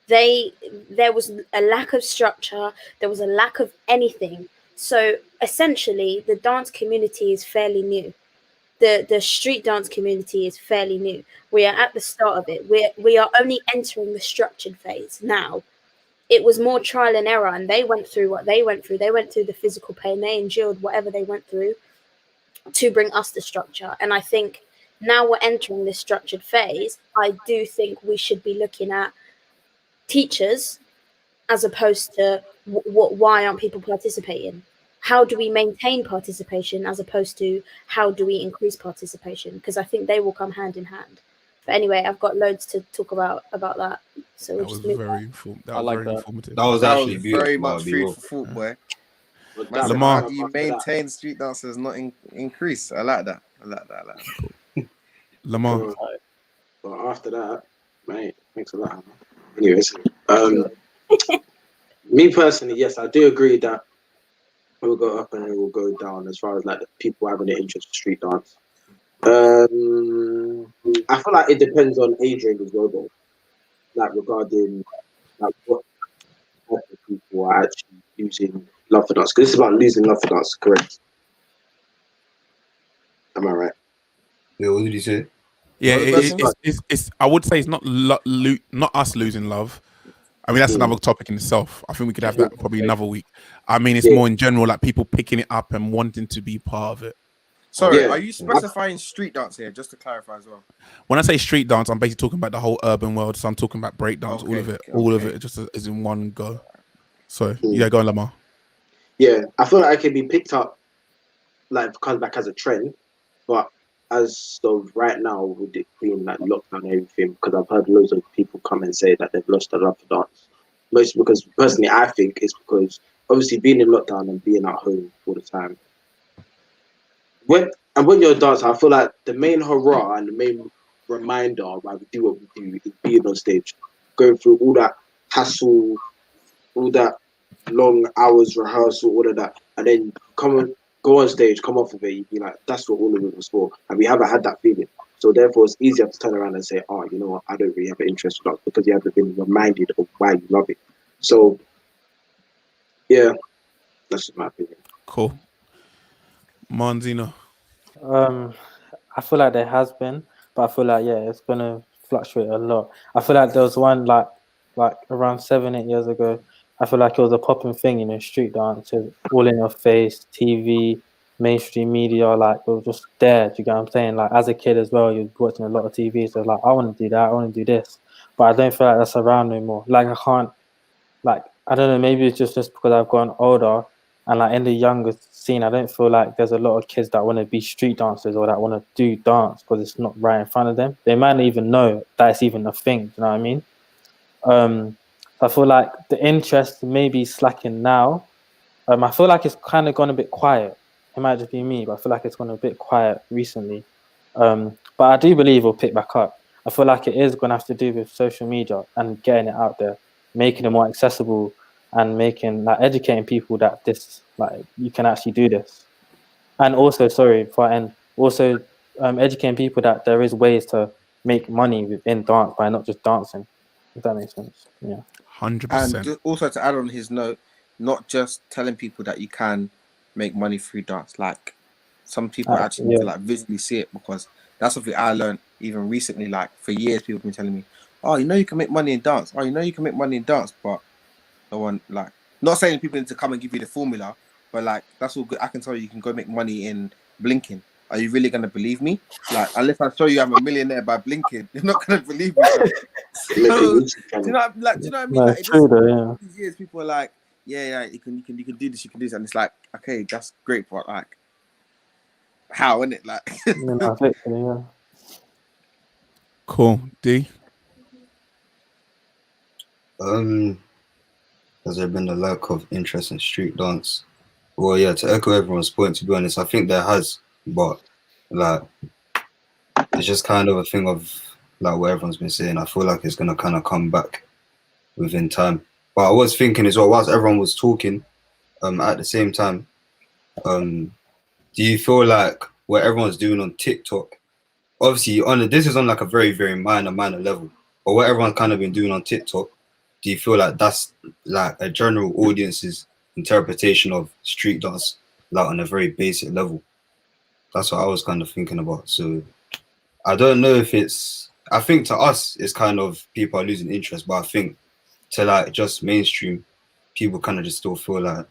[SPEAKER 2] There was a lack of structure, there was a lack of anything. So essentially the dance community is fairly new. The street dance community is fairly new. We are at the start of it. We are only entering the structured phase now. It was more trial and error, and they went through what they went through. They went through the physical pain. They endured whatever they went through to bring us the structure. And I think now we're entering this structured phase. I do think we should be looking at teachers as opposed to why aren't people participating? How do we maintain participation as opposed to how do we increase participation? Because I think they will come hand in hand. But anyway, I've got loads to talk about that. So we'll
[SPEAKER 1] That was
[SPEAKER 2] just move
[SPEAKER 1] very
[SPEAKER 2] on.
[SPEAKER 1] informative. That
[SPEAKER 6] I
[SPEAKER 1] was
[SPEAKER 6] like
[SPEAKER 1] very
[SPEAKER 6] that.
[SPEAKER 1] informative.
[SPEAKER 7] That was
[SPEAKER 3] That
[SPEAKER 7] actually
[SPEAKER 3] was
[SPEAKER 7] beautiful.
[SPEAKER 3] very much
[SPEAKER 7] I'll be
[SPEAKER 3] food
[SPEAKER 7] real.
[SPEAKER 3] for thought, boy.
[SPEAKER 5] But
[SPEAKER 3] Man,
[SPEAKER 1] Lamar.
[SPEAKER 3] how do you maintain street dancers not increase? I like that.
[SPEAKER 1] Lamar.
[SPEAKER 5] But after that, mate, thanks a lot. Anyways, me personally, yes, I do agree that it will go up and it will go down as far as like the people having an interest in street dance. I feel like it depends on age range as well, though. Like regarding like what type of people are actually using love for dance. Because this is about losing love for dance, correct? Am I right?
[SPEAKER 7] Wait, what did you say?
[SPEAKER 1] Yeah,
[SPEAKER 3] What was the
[SPEAKER 1] it's. I would say it's not not us losing love. I mean, that's another topic in itself. I think we could have that probably another week. I mean, it's more in general, like people picking it up and wanting to be part of it.
[SPEAKER 3] Sorry,
[SPEAKER 5] Yeah.
[SPEAKER 3] are you specifying street dance here? Just to clarify as well.
[SPEAKER 1] When I say street dance, I'm basically talking about the whole urban world. So I'm talking about break dance, all of it, all of
[SPEAKER 3] Okay.
[SPEAKER 1] it, just as in one go. So yeah, go on, Lamar.
[SPEAKER 5] Yeah, I feel like it can be picked up, like comes back as a trend, but as of right now, with it being like lockdown and everything, because I've heard loads of people come and say that they've lost their love for dance. Mostly because, personally, I think it's because obviously being in lockdown and being at home all the time. When you're a dancer, I feel like the main hurrah and the main reminder why we do what we do is being on stage, going through all that hassle, all that long hours rehearsal, all of that, and then go on stage, come off of it, you'd be like, that's what all of it was for. And we haven't had that feeling. So therefore it's easier to turn around and say, oh, you know what, I don't really have an interest in that because you haven't been reminded of why you love it. So yeah, that's just my opinion.
[SPEAKER 1] Cool. Manzino.
[SPEAKER 4] I feel like there has been, but I feel like it's gonna fluctuate a lot. I feel like there was one like around 7-8 years ago. I feel like it was a popping thing, street dances, all in your face, TV, mainstream media, like it was just there. Do you get what I'm saying? Like as a kid as well, you're watching a lot of TV, so like I want to do that, I want to do this, but I don't feel like that's around no more. Like I can't, like I don't know, maybe it's just because I've gotten older. And like in the younger scene, I don't feel like there's a lot of kids that want to be street dancers or that want to do dance because it's not right in front of them. They might not even know that it's even a thing. Do you know what I mean? I feel like the interest may be slacking now. I feel like it's kind of gone a bit quiet. It might just be me, but I feel like it's gone a bit quiet recently. But I do believe it'll pick back up. I feel like it is going to have to do with social media and getting it out there, making it more accessible, and making educating people that this you can actually do this. And also, sorry for end, also educating people that there is ways to make money within dance by not just dancing, if that makes sense.
[SPEAKER 1] 100%.
[SPEAKER 3] And also to add on his note, not just telling people that you can make money through dance. Like some people actually need to visually see it, because that's something I learned even recently. Like for years, people have been telling me, "Oh, you can make money in dance. Oh, you can make money in dance," but no one not saying people need to come and give you the formula, but that's all good. I can tell you can go make money in blinking. Are you really gonna believe me? Unless I show you I'm a millionaire by blinking, you're not gonna believe me. So, do you know what I mean?
[SPEAKER 4] No, true though,
[SPEAKER 3] these years people are like, yeah, you can do this, you can do this, and it's like, okay, that's great, but how, isn't it?
[SPEAKER 1] Cool. D.
[SPEAKER 7] Has there been a lack of interest in street dance? Well, yeah, to echo everyone's point, to be honest, I think there has, but it's just kind of a thing of what everyone's been saying. I feel like it's gonna kind of come back within time. But I was thinking as well, whilst everyone was talking, at the same time, do you feel like what everyone's doing on TikTok, obviously this is on a very, very minor level, but what everyone's kind of been doing on TikTok, do you feel like that's a general audience's interpretation of street dance, on a very basic level? That's what I was kind of thinking about. So I don't know if I think to us it's kind of people are losing interest, but I think to just mainstream, people kind of just still feel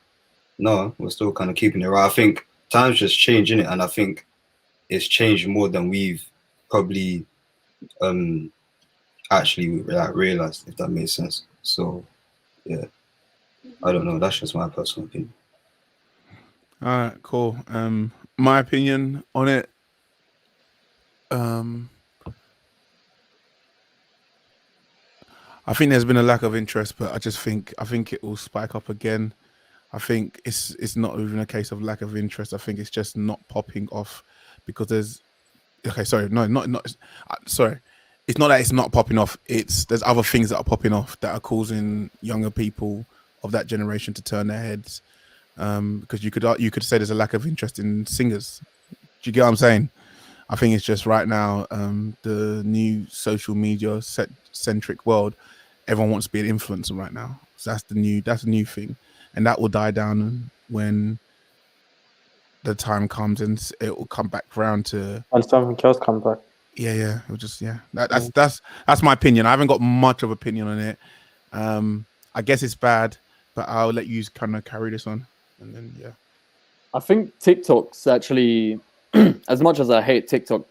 [SPEAKER 7] no, we're still kind of keeping it right. I think times just changing it, and I think it's changed more than we've probably actually realized, if that makes sense. So yeah, I don't know. That's just my personal opinion.
[SPEAKER 1] All right, cool. My opinion on it. I think there's been a lack of interest, but I think it will spike up again. I think it's not even a case of lack of interest. I think it's just not popping off because there's sorry, not sorry. It's not that it's not popping off. There's other things that are popping off that are causing younger people of that generation to turn their heads. Because you could say there's a lack of interest in singers. Do you get what I'm saying? I think it's just right now, the new social media centric world, everyone wants to be an influencer right now. So that's the new thing, and that will die down when the time comes, and it will come back around to
[SPEAKER 4] when something else comes back.
[SPEAKER 1] Yeah. It will just That's my opinion. I haven't got much of opinion on it. I guess it's bad, but I'll let you kind of carry this on, and then
[SPEAKER 6] I think TikTok's actually, as much as I hate TikTok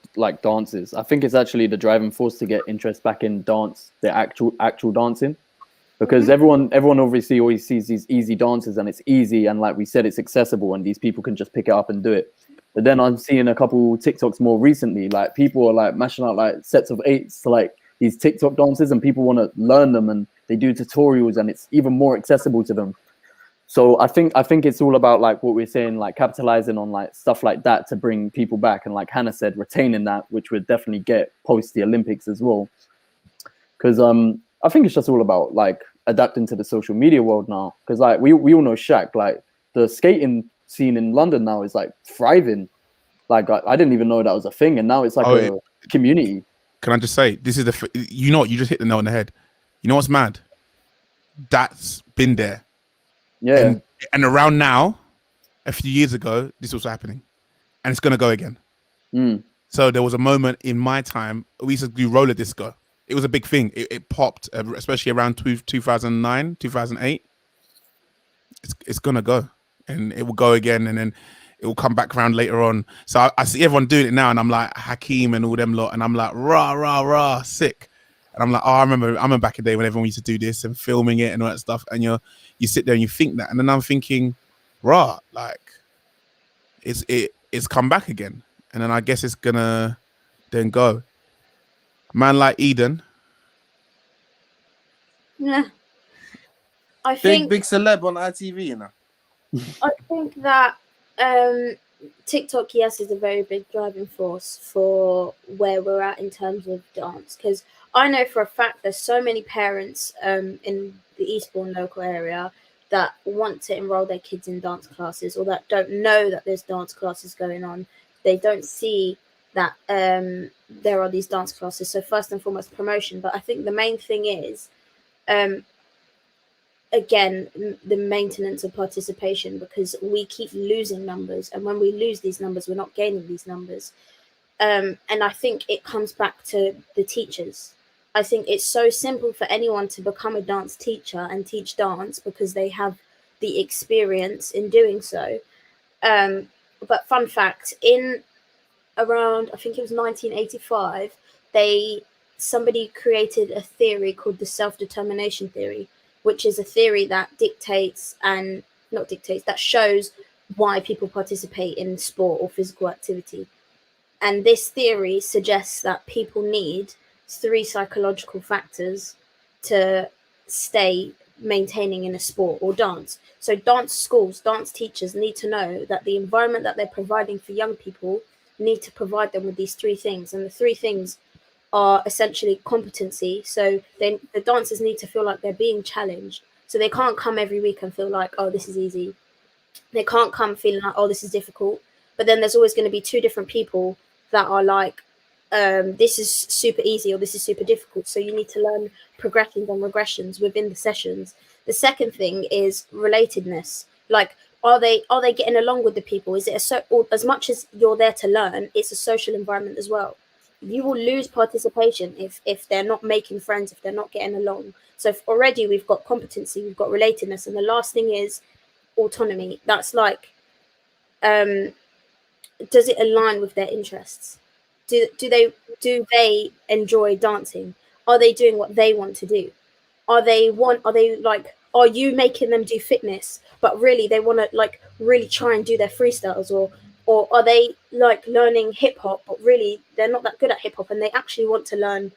[SPEAKER 6] dances, I think it's actually the driving force to get interest back in dance, the actual dancing, because everyone obviously always sees these easy dances and it's easy, and like we said, it's accessible and these people can just pick it up and do it. But then I'm seeing a couple TikToks more recently, like people are like mashing out like sets of 8s to like these TikTok dances, and people want to learn them, and they do tutorials, and it's even more accessible to them. So I think it's all about like what we're saying, like capitalizing on like stuff like that to bring people back, and like Hannah said, retaining that, which would definitely get post the Olympics as well. Because I think it's just all about like adapting to the social media world now. Because like we all know Shaq, like the skating scene in London now is like thriving. Like I didn't even know that was a thing, and now it's like a community.
[SPEAKER 1] Can I just say, this is you know what, you just hit the nail on the head. You know what's mad? That's been there.
[SPEAKER 6] Yeah.
[SPEAKER 1] And around now, a few years ago, this was happening, and it's gonna go again. So there was a moment in my time we used to do roller disco. It was a big thing. It popped, especially around 2009, 2008. It's gonna go, and it will go again, and then it will come back around later on. So I see everyone doing it now, and I'm like Hakeem and all them lot, and I'm like rah rah rah, sick. And I'm like, oh, I remember back in the day when everyone used to do this and filming it and all that stuff. And you sit there and you think that, and then I'm thinking, rah, like it's come back again, and then I guess it's gonna then go. Man like Eden.
[SPEAKER 2] Yeah. I think
[SPEAKER 3] Big celeb on ITV, you know.
[SPEAKER 2] I think that TikTok, yes, is a very big driving force for where we're at in terms of dance. Because I know for a fact there's so many parents in the Eastbourne local area that want to enroll their kids in dance classes, or that don't know that there's dance classes going on. They don't see that there are these dance classes. So first and foremost, promotion. But I think the main thing is, again, the maintenance of participation, because we keep losing numbers, and when we lose these numbers, we're not gaining these numbers. And I think it comes back to the teachers. I think it's so simple for anyone to become a dance teacher and teach dance because they have the experience in doing so. But fun fact, in around, I think it was 1985, somebody created a theory called the self-determination theory, which is a theory that that shows why people participate in sport or physical activity. And this theory suggests that people need 3 psychological factors to stay maintaining in a sport or dance. So dance schools, dance teachers need to know that the environment that they're providing for young people need to provide them with these 3 things. And the 3 things are essentially competency. So the dancers need to feel like they're being challenged. So they can't come every week and feel like, oh, this is easy. They can't come feeling like, oh, this is difficult. But then there's always going to be 2 different people that are like, this is super easy or this is super difficult. So you need to learn progressions and regressions within the sessions. The second thing is relatedness. Like, are they getting along with the people? Is it as much as you're there to learn, it's a social environment as well. You will lose participation if they're not making friends, if they're not getting along. So already we've got competency, we've got relatedness, and the last thing is autonomy. That's like, does it align with their interests? Do they enjoy dancing? Are they doing what they want to do? Are you making them do fitness, but really they want to like really try and do their freestyles, or are they like learning hip hop, but really they're not that good at hip hop and they actually want to learn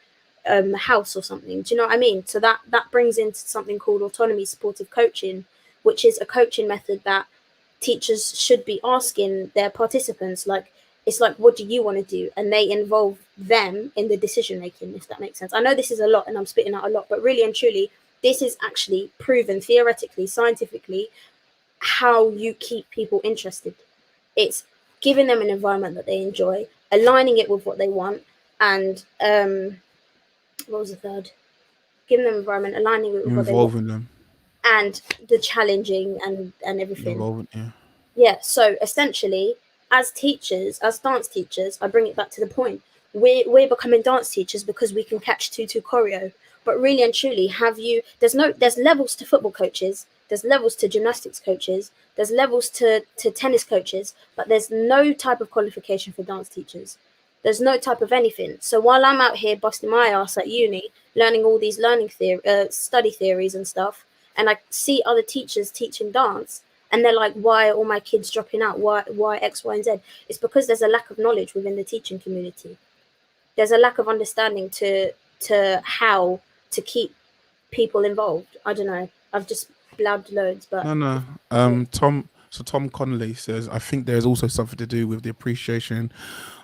[SPEAKER 2] house or something? Do you know what I mean? So that brings into something called autonomy supportive coaching, which is a coaching method that teachers should be asking their participants. Like, it's like, what do you want to do? And they involve them in the decision making, if that makes sense. I know this is a lot and I'm spitting out a lot, but really and truly, this is actually proven theoretically, scientifically, how you keep people interested. It's giving them an environment that they enjoy, aligning it with what they want, and what was the third? Giving them an environment, aligning it with what they want.
[SPEAKER 1] Involving them.
[SPEAKER 2] And the challenging and everything. Yeah, so essentially, as teachers, as dance teachers, I bring it back to the point. We're becoming dance teachers because we can catch 2-2 choreo. But really and truly, there's levels to football coaches, there's levels to gymnastics coaches, there's levels to tennis coaches, but there's no type of qualification for dance teachers. There's no type of anything. So while I'm out here busting my ass at uni, learning all these study theories and stuff, and I see other teachers teaching dance, and they're like, why are all my kids dropping out? Why X, Y, and Z? It's because there's a lack of knowledge within the teaching community. There's a lack of understanding to how to keep people involved. I don't know. I've just blabbed loads, but
[SPEAKER 1] No. Tom Connolly says, I think there's also something to do with the appreciation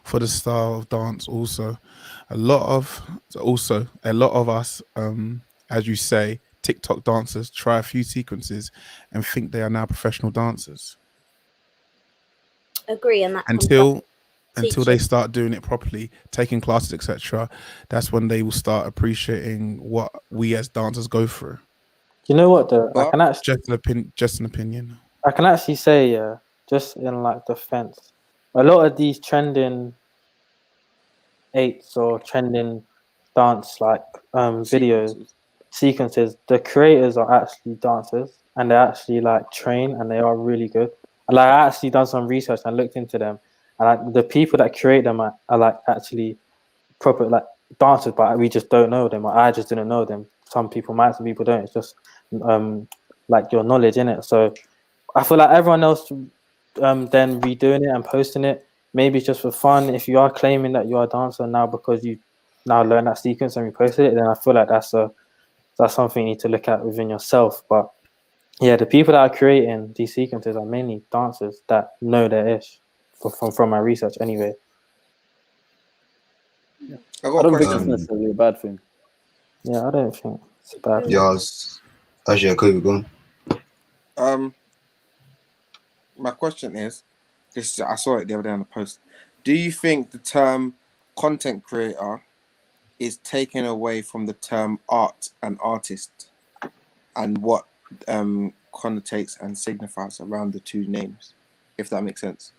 [SPEAKER 1] for the style of dance. Also, a lot of us, as you say, TikTok dancers try a few sequences and think they are now professional dancers.
[SPEAKER 2] agree, and that comes
[SPEAKER 1] Until
[SPEAKER 2] back
[SPEAKER 1] they
[SPEAKER 2] teaching.
[SPEAKER 1] start doing it properly, taking classes, etc. That's when they will start appreciating what we as dancers go through.
[SPEAKER 4] You know what though?
[SPEAKER 3] But-
[SPEAKER 1] Just an opinion.
[SPEAKER 4] I can actually say, yeah, just in like defense, a lot of these trending 8s or trending dance like videos sequences, the creators are actually dancers and they're actually like trained and they are really good. And like, I actually done some research and looked into them, and like, the people that create them are like actually proper like dancers, but we just don't know them. Or I just didn't know them. Some people might, some people don't. It's just like your knowledge in it. So I feel like everyone else then redoing it and posting it, maybe just for fun. If you are claiming that you are a dancer now because you now learn that sequence and you posted it, then I feel like that's something you need to look at within yourself. But yeah, the people that are creating these sequences are mainly dancers that know their ish, from my research anyway.
[SPEAKER 3] I
[SPEAKER 6] I
[SPEAKER 3] got a
[SPEAKER 6] don't think it's
[SPEAKER 3] question.
[SPEAKER 6] necessarily a bad thing.
[SPEAKER 4] Yeah, I don't think it's a bad thing.
[SPEAKER 7] Yeah, actually, I could go on.
[SPEAKER 3] My question is, I saw it the other day on the post. Do you think the term content creator is taken away from the term art and artist, and what connotates and signifies around the two names, if that makes sense?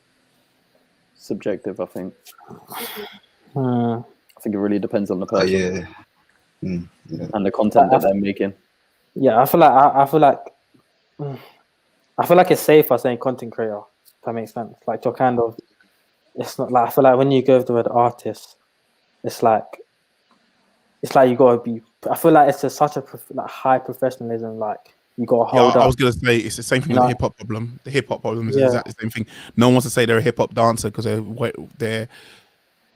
[SPEAKER 6] Subjective, I think.
[SPEAKER 4] Hmm.
[SPEAKER 6] I think it really depends on the person
[SPEAKER 7] Yeah. Yeah.
[SPEAKER 6] and the content that they're making.
[SPEAKER 4] Yeah, I feel like it's safer saying content creator. If that makes sense. Like you're kind of, it's not like, I feel like when you go with the word artist, it's like you gotta be. I feel like it's just such a high professionalism. Like you gotta hold
[SPEAKER 1] I
[SPEAKER 4] up.
[SPEAKER 1] was gonna say it's the same thing with the hip hop problem. The hip hop problem is
[SPEAKER 4] Yeah.
[SPEAKER 1] exactly the same thing. No one wants to say they're a hip hop dancer because they're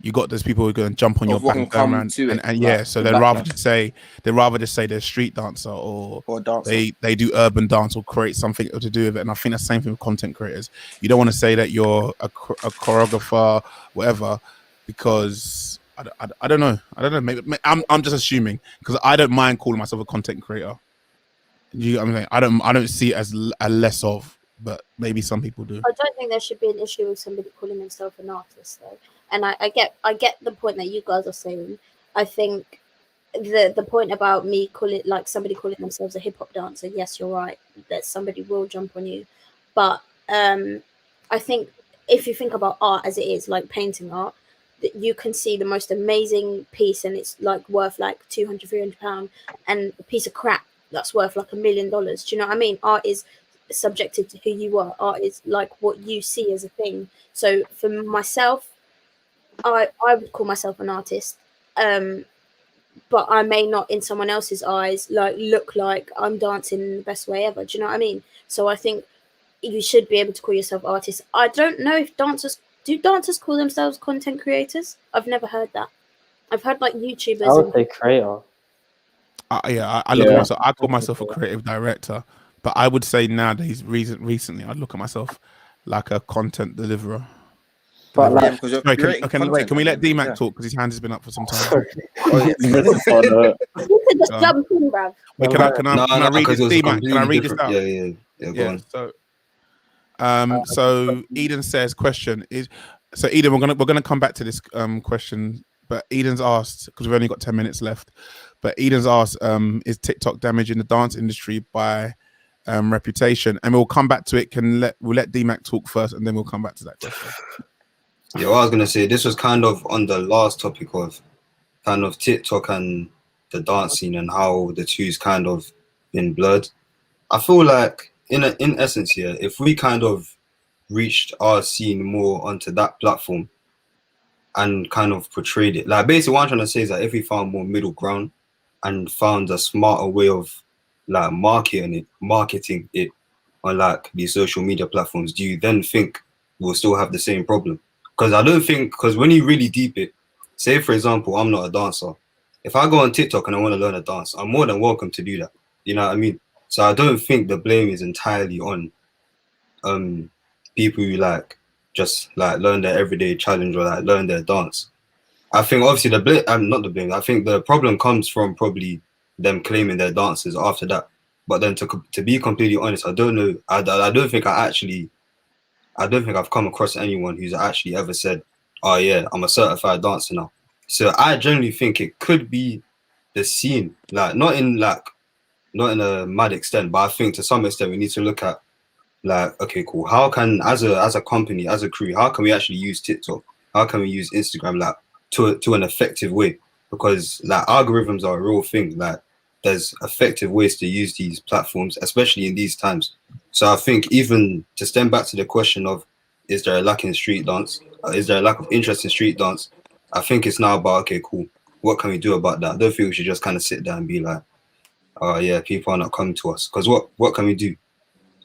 [SPEAKER 1] you got those people who are going to jump on your back and turn around, and yeah, so they'd rather just say they're street dancer or
[SPEAKER 3] dancer.
[SPEAKER 1] they do urban dance or create something to do with it. And I think that's the same thing with content creators. You don't want to say that you're a choreographer, whatever, because I don't know. Maybe I'm just assuming because I don't mind calling myself a content creator. I don't see it as a less of, but maybe some people do.
[SPEAKER 2] I don't think there should be an issue with somebody calling themselves an artist, though. And I get the point that you guys are saying. I think the point about me somebody calling themselves a hip hop dancer, yes, you're right, that somebody will jump on you. But I think if you think about art as it is, like painting art, that you can see the most amazing piece and it's like worth like £200-300, and a piece of crap that's worth like $1 million. Do you know what I mean? Art is subjective to who you are. Art is like what you see as a thing. So for myself, I would call myself an artist, but I may not in someone else's eyes like look like I'm dancing in the best way ever. Do you know what I mean? So I think you should be able to call yourself artist. I don't know if dancers call themselves content creators. I've never heard that. I've heard like YouTubers.
[SPEAKER 4] I would say creator.
[SPEAKER 1] I look at myself. I call myself a creative director, but I would say nowadays, recently, I'd look at myself like a content deliverer.
[SPEAKER 4] But like,
[SPEAKER 3] because you're
[SPEAKER 1] Sorry,
[SPEAKER 3] creating content,
[SPEAKER 1] can we let D-Mac
[SPEAKER 3] yeah.
[SPEAKER 1] talk because his hand has been up for some time?
[SPEAKER 2] You could just jump in, bruv.
[SPEAKER 1] Wait, can I read this, D-Mac? Can I read this out?
[SPEAKER 7] Yeah, go on.
[SPEAKER 1] So Eden says, question is, so Eden, we're gonna come back to this question, but Eden's asked, because we've only got 10 minutes left, but Eden's asked, is TikTok damaging the dance industry by reputation? And we'll come back to it. We'll let D-Mac talk first, and then we'll come back to that question.
[SPEAKER 7] Yeah, what I was gonna say, this was kind of on the last topic of kind of TikTok and the dance scene and how the two's kind of been blurred. I feel like in essence here, if we kind of reached our scene more onto that platform and kind of portrayed it, like basically what I'm trying to say is that if we found more middle ground and found a smarter way of like marketing it, on like these social media platforms, do you then think we'll still have the same problem? Because I don't think, because when you really deep it, say for example, I'm not a dancer. If I go on TikTok and I want to learn a dance, I'm more than welcome to do that. You know what I mean? So I don't think the blame is entirely on people who like just like learn their everyday challenge or like learn their dance. I think obviously the blame, not the blame. I think the problem comes from probably them claiming their dances after that. But then to be completely honest, I don't know. I don't think I've come across anyone who's actually ever said, "Oh yeah, I'm a certified dancer now." So I generally think it could be the scene, like not in a mad extent, but I think to some extent we need to look at like, okay, cool. How can as a company, as a crew, how can we actually use TikTok? How can we use Instagram like to an effective way? Because like algorithms are a real thing. Like there's effective ways to use these platforms, especially in these times. So I think even to stem back to the question of is there a lack in street dance? Is there a lack of interest in street dance? I think it's now about, okay, cool. What can we do about that? I don't think we should just kind of sit down and be like, oh yeah, people are not coming to us. Because what can we do?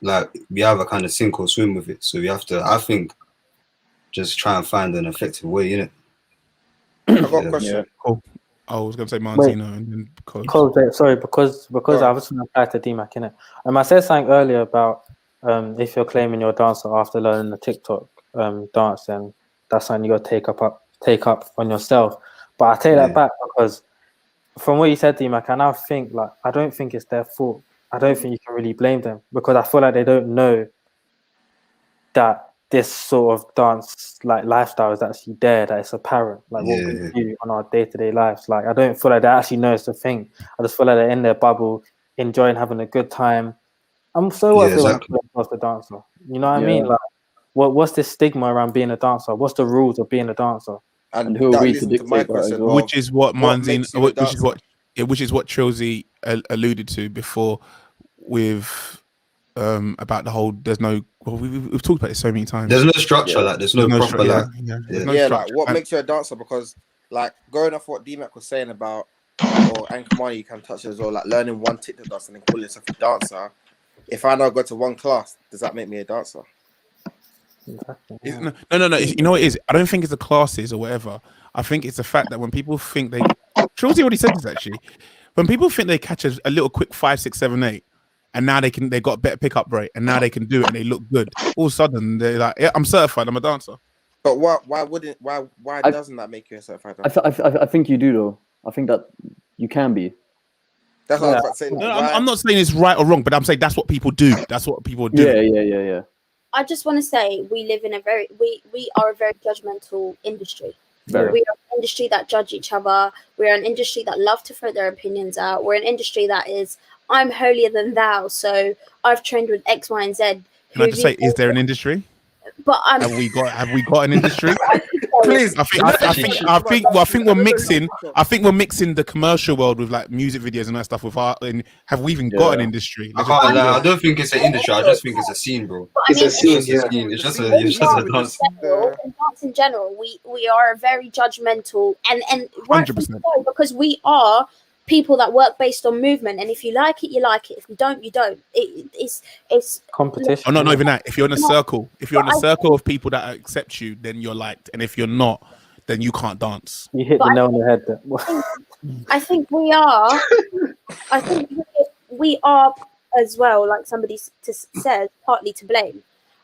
[SPEAKER 7] Like we have a kind of sink or swim with it. So we have to, I think, just try and find an effective way in it.
[SPEAKER 3] I got a question.
[SPEAKER 1] Cool. I was gonna say Martino and then
[SPEAKER 4] Cole, sorry, because I was going to apply to DMAC, innit? I said something earlier about if you're claiming you're a dancer after learning the TikTok dance, then that's something you got to take up on yourself. But I take that back because from what you said, DMAC, I now think like I don't think it's their fault. I don't think you can really blame them because I feel like they don't know that this sort of dance like lifestyle is actually there, that it's apparent, like what we do on our day-to-day lives. Like I don't feel like they actually know it's a thing. I just feel like they're in their bubble, enjoying having a good time. I'm so what I feel like I'm a dancer. You know what I mean? Like what's this stigma around being a dancer? What's the rules of being a dancer?
[SPEAKER 5] And who are we to
[SPEAKER 3] my
[SPEAKER 5] dictate that as
[SPEAKER 3] question,
[SPEAKER 5] well?
[SPEAKER 1] which is what Manzine,
[SPEAKER 3] makes you a
[SPEAKER 1] which is what Trilzy alluded to before with about the whole there's no we've talked about it so many times.
[SPEAKER 7] There's no structure, like there's no proper like
[SPEAKER 3] like what makes you a dancer? Because like going off what DMAC was saying about, or Ankamani, you can touch as well, like learning one TikTok dance and then calling yourself a dancer. If I now go to one class, does that make me a dancer?
[SPEAKER 1] No. You know what it is? I don't think it's the classes or whatever. I think it's the fact that when people think they, Trilzy already said this actually. When people think they catch a little quick 5, 6, 7, 8, and now they got a better pickup rate, and now they can do it and they look good. All of a sudden they're like, yeah, I'm certified, I'm a dancer.
[SPEAKER 3] But why doesn't that make you a certified dancer?
[SPEAKER 6] I think you do though. I think that you can be.
[SPEAKER 3] That's what I was about to say.
[SPEAKER 1] No, I'm not saying it's right or wrong, but I'm saying that's what people do. That's what people do.
[SPEAKER 6] Yeah.
[SPEAKER 2] I just want to say we live in we are a very judgmental industry.
[SPEAKER 6] Very.
[SPEAKER 2] We are an industry that judge each other. We're an industry that love to throw their opinions out. We're an industry that is, I'm holier than thou, so I've trained with X, Y, and Z.
[SPEAKER 1] Can I just say, is there an industry?
[SPEAKER 2] But
[SPEAKER 1] have we got an industry?
[SPEAKER 3] Please,
[SPEAKER 1] I think we're mixing. I think we're mixing the commercial world with like music videos and that stuff with art. And have we even got an industry?
[SPEAKER 7] I don't think it's an industry. I just think it's a scene, bro.
[SPEAKER 5] It's a scene.
[SPEAKER 7] It's just a dance.
[SPEAKER 2] In dance in general, we are very judgmental and
[SPEAKER 1] 100%,
[SPEAKER 2] because we are people that work based on movement, and if you like it, you like it. If you don't, you don't. It's
[SPEAKER 4] competition.
[SPEAKER 1] Oh, not even that. If you're in a circle, of people that accept you, then you're liked, and if you're not, then you can't dance.
[SPEAKER 4] You hit the nail on the head there.
[SPEAKER 2] I think we are. I think we are as well. Like somebody said, partly to blame.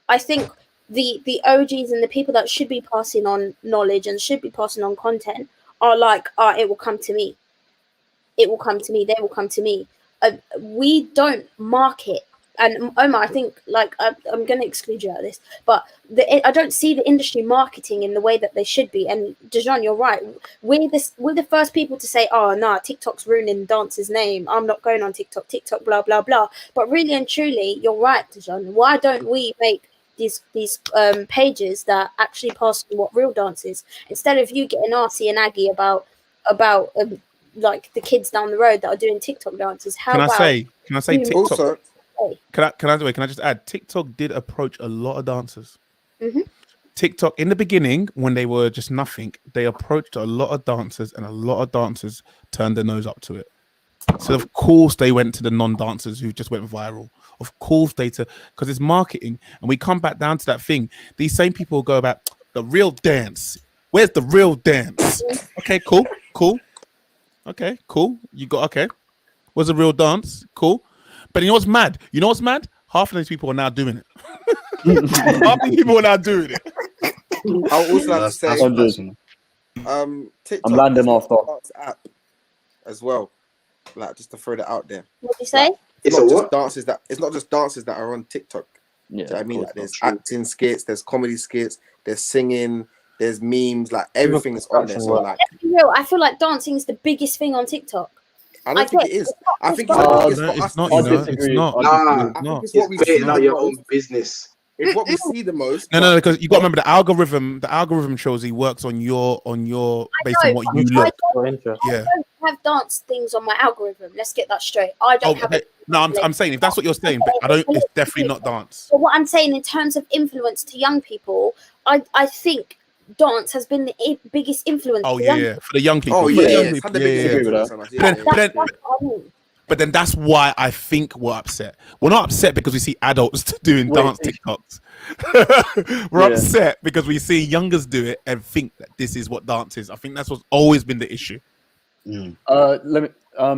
[SPEAKER 2] I think the OGs and the people that should be passing on knowledge and should be passing on content are like, it will come to me. It will come to me. They will come to me. We don't market. And Omar, I think I'm going to exclude you out of this, but I don't see the industry marketing in the way that they should be. And Dejan, you're right. We're the first people to say, "Oh, nah, TikTok's ruining dance's name. I'm not going on TikTok. TikTok, blah blah blah." But really and truly, you're right, Dejan. Why don't we make these pages that actually pass through what real dance is, instead of you getting arsey and aggy about like the kids down the road that are doing TikTok dances?
[SPEAKER 1] Can I say TikTok?
[SPEAKER 3] Also,
[SPEAKER 1] can I just add, TikTok did approach a lot of dancers.
[SPEAKER 2] Mm-hmm.
[SPEAKER 1] TikTok in the beginning, when they were just nothing, they approached a lot of dancers, and a lot of dancers turned their nose up to it. So of course they went to the non-dancers who just went viral. Of course because it's marketing, and we come back down to that thing. These same people go about the real dance. Where's the real dance? Okay, cool. Okay, cool. You got okay. What's the real dance? Cool. But you know what's mad? Half of these people are now doing it. Half the people are now doing it.
[SPEAKER 3] I would also like to say, TikTok
[SPEAKER 6] I'm landing off though.
[SPEAKER 3] app as well. Like, just to throw that out there.
[SPEAKER 2] What do you say?
[SPEAKER 3] Like, it's not just dances that are on TikTok.
[SPEAKER 6] Yeah,
[SPEAKER 3] Do you know what I mean? Like, there's acting skits, there's comedy skits, there's singing, there's memes, like everything is on there. So like,
[SPEAKER 2] I feel like dancing is the biggest thing on TikTok.
[SPEAKER 3] I don't think it is. I think it's the biggest for us.
[SPEAKER 1] It's not.
[SPEAKER 6] I
[SPEAKER 1] It's
[SPEAKER 6] disagree.
[SPEAKER 1] not.
[SPEAKER 3] I think it's what we see
[SPEAKER 5] It's your own business.
[SPEAKER 3] It's what we see the most.
[SPEAKER 1] No, because you got to remember the algorithm. The algorithm shows he works on your based on what you look.
[SPEAKER 4] For interest.
[SPEAKER 1] Yeah.
[SPEAKER 2] I don't have dance things on my algorithm. Let's get that straight. I don't have it.
[SPEAKER 1] No, I'm saying if that's what you're saying, but I don't. It's definitely not dance.
[SPEAKER 2] So what I'm saying in terms of influence to young people, I think dance has been the biggest influence.
[SPEAKER 1] Oh
[SPEAKER 2] to
[SPEAKER 1] yeah,
[SPEAKER 2] young
[SPEAKER 1] yeah, for the young people.
[SPEAKER 3] Oh
[SPEAKER 1] For the
[SPEAKER 3] yeah,
[SPEAKER 1] young
[SPEAKER 3] yeah.
[SPEAKER 1] people,
[SPEAKER 3] Had the biggest
[SPEAKER 1] yeah.
[SPEAKER 3] influence on us. Yeah,
[SPEAKER 1] But
[SPEAKER 3] yeah.
[SPEAKER 1] then-
[SPEAKER 2] That's what I mean.
[SPEAKER 1] But then that's why I think we're upset. We're not upset because we see adults doing dance TikToks. We're
[SPEAKER 6] Yeah.
[SPEAKER 1] upset because we see youngers do it and think that this is what dance is. I think that's what's always been the issue.
[SPEAKER 6] Let me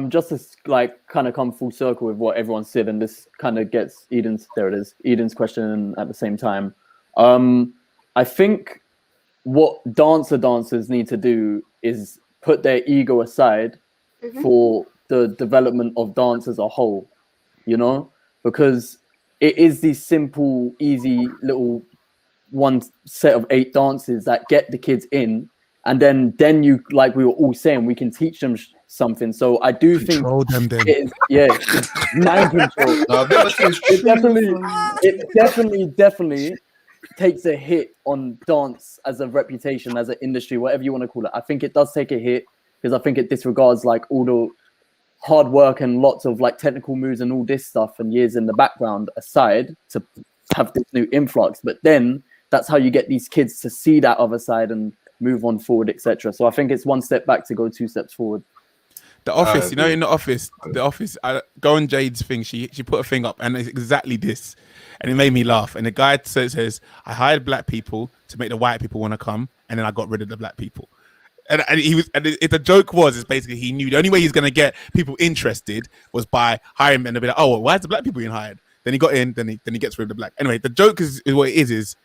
[SPEAKER 6] just to like kind of come full circle with what everyone said, and this kind of gets Eden's question at the same time. I think what dancers need to do is put their ego aside for the development of dance as a whole, because it is these simple, easy little one set of 8 dances that get the kids in, and then you, like we were all saying, we can teach them something. So I do
[SPEAKER 1] Control them then.
[SPEAKER 6] think it's mind control. It definitely takes a hit on dance as a reputation, as an industry, whatever you want to call it. I think it does take a hit because I think it disregards like all the hard work and lots of like technical moves and all this stuff and years in the background aside to have this new influx. But then that's how you get these kids to see that other side and move on forward, etc. So I think it's one step back to go 2 steps forward.
[SPEAKER 1] The office, in the office, I go on Jade's thing. She put a thing up, and it's exactly this, and it made me laugh. And the guy says, "I hired black people to make the white people want to come, and then I got rid of the black people." And the joke was basically he knew the only way he's gonna get people interested was by hiring them and be like, "Oh, well, why is the black people being hired?" Then he got in, then he gets rid of the black. Anyway, the joke is what it is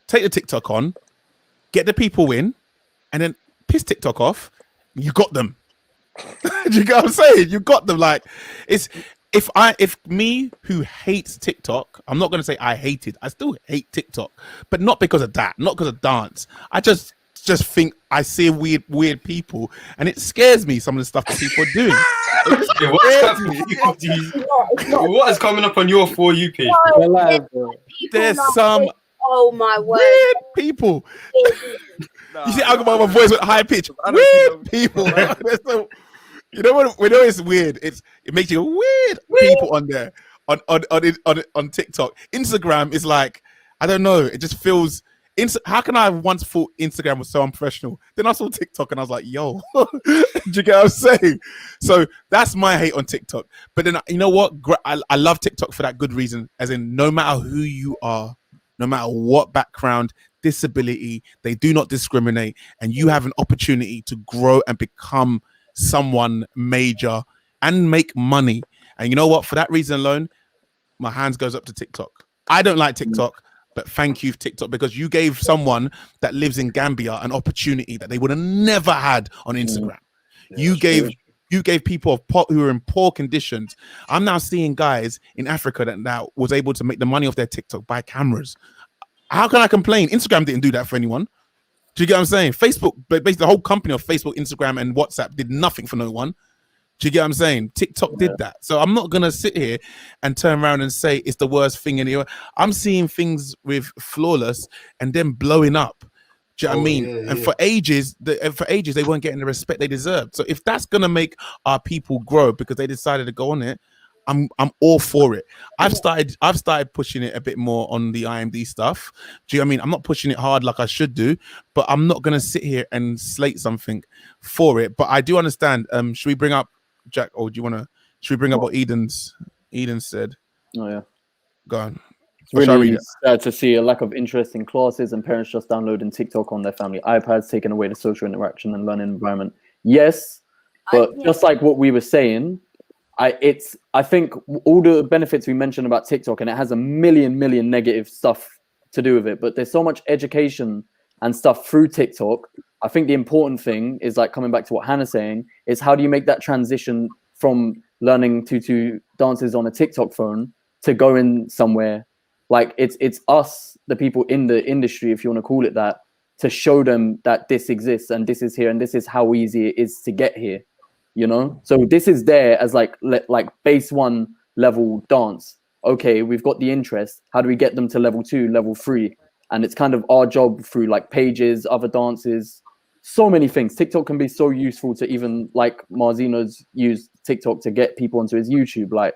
[SPEAKER 1] take the TikTok on, get the people in, and then piss TikTok off. You got them. Do you get what I'm saying? You got them. Like, it's if me who hates TikTok, I'm not gonna say I hate it. I still hate TikTok, but not because of that, not because of dance. I just think I see weird people, and it scares me. Some of the stuff that people are doing.
[SPEAKER 7] What is coming up on your For You page?
[SPEAKER 1] There's some
[SPEAKER 2] Oh my word!
[SPEAKER 1] weird people. You see, I got my voice with high pitch. Weird people. There's some, you know what? We know it's weird. It makes you weird people on there on TikTok. Instagram is like, I don't know. It just feels. How can I once thought Instagram was so unprofessional? Then I saw TikTok and I was like, yo, do you get what I'm saying? So that's my hate on TikTok. But then, you know what? I love TikTok for that good reason. As in, no matter who you are, no matter what background, disability, they do not discriminate. And you have an opportunity to grow and become someone major and make money. And you know what? For that reason alone, my hands goes up to TikTok. I don't like TikTok. But thank you, TikTok, because you gave someone that lives in Gambia an opportunity that they would have never had on Instagram. You gave people who are in poor conditions. I'm now seeing guys in Africa that now was able to make the money off their TikTok by cameras. How can I complain? Instagram didn't do that for anyone. Do you get what I'm saying? Facebook, but basically the whole company of Facebook, Instagram, and WhatsApp did nothing for no one. Do you get what I'm saying? TikTok did that. So I'm not going to sit here and turn around and say it's the worst thing in the world. I'm seeing things with Flawless and then blowing up. Do you know what I mean?
[SPEAKER 7] Yeah,
[SPEAKER 1] and for ages, they weren't getting the respect they deserved. So if that's going to make our people grow because they decided to go on it, I'm all for it. I've started pushing it a bit more on the IMD stuff. Do you know what I mean? I'm not pushing it hard like I should do, but I'm not going to sit here and slate something for it. But I do understand. Should we bring up Jack, or do you want to? Should we bring up what Eden said?
[SPEAKER 6] Oh yeah.
[SPEAKER 1] Go on.
[SPEAKER 6] It's
[SPEAKER 1] Or shall I read
[SPEAKER 6] really
[SPEAKER 1] it?
[SPEAKER 6] sad to see a lack of interest in classes and parents just downloading TikTok on their family iPads, taking away the social interaction and learning environment. Yes, but just like what we were saying, I think all the benefits we mentioned about TikTok, and it has a million negative stuff to do with it, but there's so much education and stuff through TikTok. I think the important thing is, like, coming back to what Hannah's saying, is how do you make that transition from learning tutu dances on a TikTok phone to going somewhere. Like, it's us, the people in the industry, if you want to call it that, to show them that this exists and this is here and this is how easy it is to get here, you know? So this is there as like base 1 level dance. Okay, we've got the interest. How do we get them to level 2, level 3? And it's kind of our job through like pages, other dances, so many things. TikTok can be so useful to, even like Marzino's used TikTok to get people onto his YouTube. Like,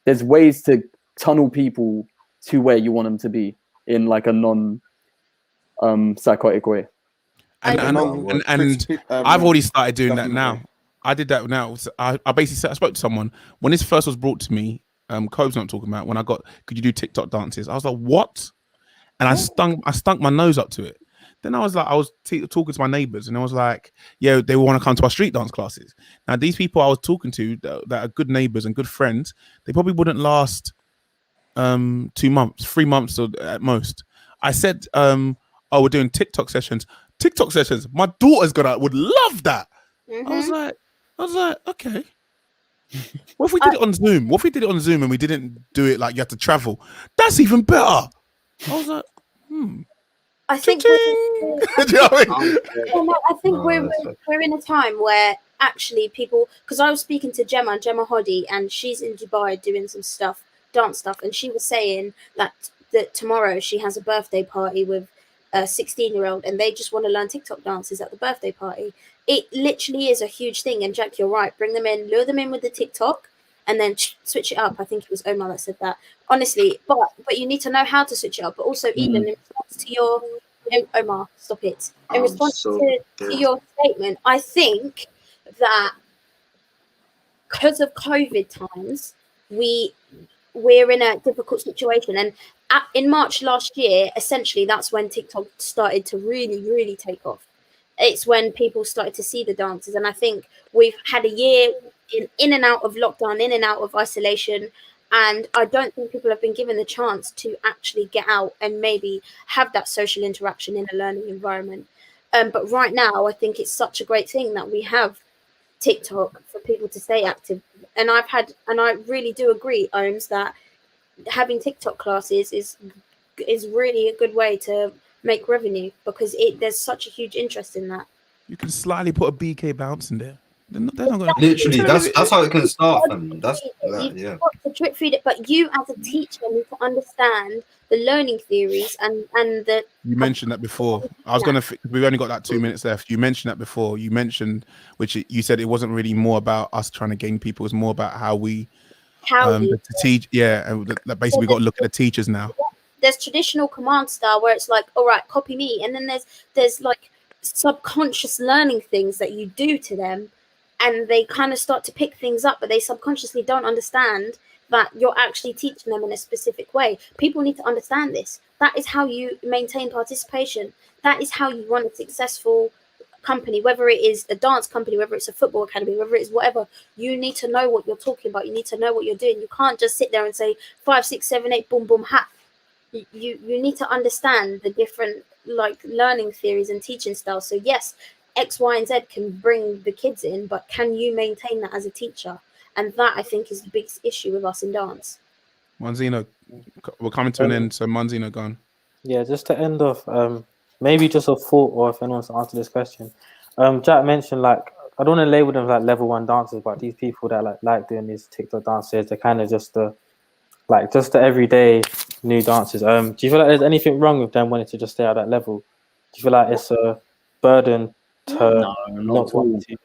[SPEAKER 6] there's ways to tunnel people to where you want them to be in like a non psychotic way.
[SPEAKER 1] And I've already started doing that now. I did that now. So I basically said, I spoke to someone when this first was brought to me. Cobe's not talking about when I got, could you do TikTok dances? I was like, what? And I stunk my nose up to it. Then I was like, talking to my neighbors, and I was like, yeah, they want to come to our street dance classes. Now, these people I was talking to that are good neighbors and good friends, they probably wouldn't last 2 months, 3 months or at most. I said, oh, we're doing TikTok sessions. TikTok sessions. My daughter's would love that.
[SPEAKER 2] Mm-hmm.
[SPEAKER 1] I was like, okay. What if we did it on Zoom? What if we did it on Zoom and we didn't do it like you have to travel? That's even better. I was like,
[SPEAKER 2] I think we're in a time where actually people, because I was speaking to Gemma Hoddy, and she's in Dubai doing some stuff, dance stuff, and she was saying that tomorrow she has a birthday party with a 16-year-old, and they just want to learn TikTok dances at the birthday party. It literally is a huge thing. And Jack, you're right. Bring them in, lure them in with the TikTok, and then switch it up. I think it was Omar that said that. Honestly, but you need to know how to switch it up. But also, even in response to your Omar, stop it. In response to your statement, I think that because of COVID times, we're in a difficult situation. And in March last year, essentially, that's when TikTok started to really, really take off. It's when people started to see the dances. And I think we've had a year in and out of lockdown, in and out of isolation. And I don't think people have been given the chance to actually get out and maybe have that social interaction in a learning environment. But right now, I think it's such a great thing that we have TikTok for people to stay active. And I really do agree, Ohms, that having TikTok classes is really a good way to make revenue, because there's such a huge interest in that.
[SPEAKER 1] You can slightly put a BK bounce in there. They're not gonna...
[SPEAKER 7] Literally, that's how it can start, fam. That's
[SPEAKER 2] You've got to drip feed it, but you as a teacher need to understand the learning theories and the.
[SPEAKER 1] You mentioned that before. I was gonna. We've only got like 2 minutes left. You mentioned that before. You mentioned, you said it wasn't really more about us trying to gain people. It's more about how we to teach. Yeah, and that basically we got to look at the teachers now.
[SPEAKER 2] There's traditional command style where it's like, all right, copy me, and then there's like subconscious learning things that you do to them, and they kind of start to pick things up, but they subconsciously don't understand that you're actually teaching them in a specific way. People need to understand this. That is how you maintain participation. That is how you run a successful company, whether it is a dance company, whether it's a football academy, whether it's whatever. You need to know what you're talking about. You need to know what you're doing. You can't just sit there and say 5, 6, 7, 8, boom, boom, hat. You need to understand the different like learning theories and teaching styles. So yes, X, Y, and Z can bring the kids in, but can you maintain that as a teacher? And that, I think, is the biggest issue with us in dance.
[SPEAKER 1] Manzino, we're coming to an end, so Manzino, go on.
[SPEAKER 4] Yeah, just to end off, maybe just a thought, or if anyone wants to answer this question. Jack mentioned, like, I don't want to label them like level 1 dancers, but these people that like doing these TikTok dances, they're kind of just the everyday new dancers. Do you feel like there's anything wrong with them wanting to just stay at that level? Do you feel like it's a burden to not want to?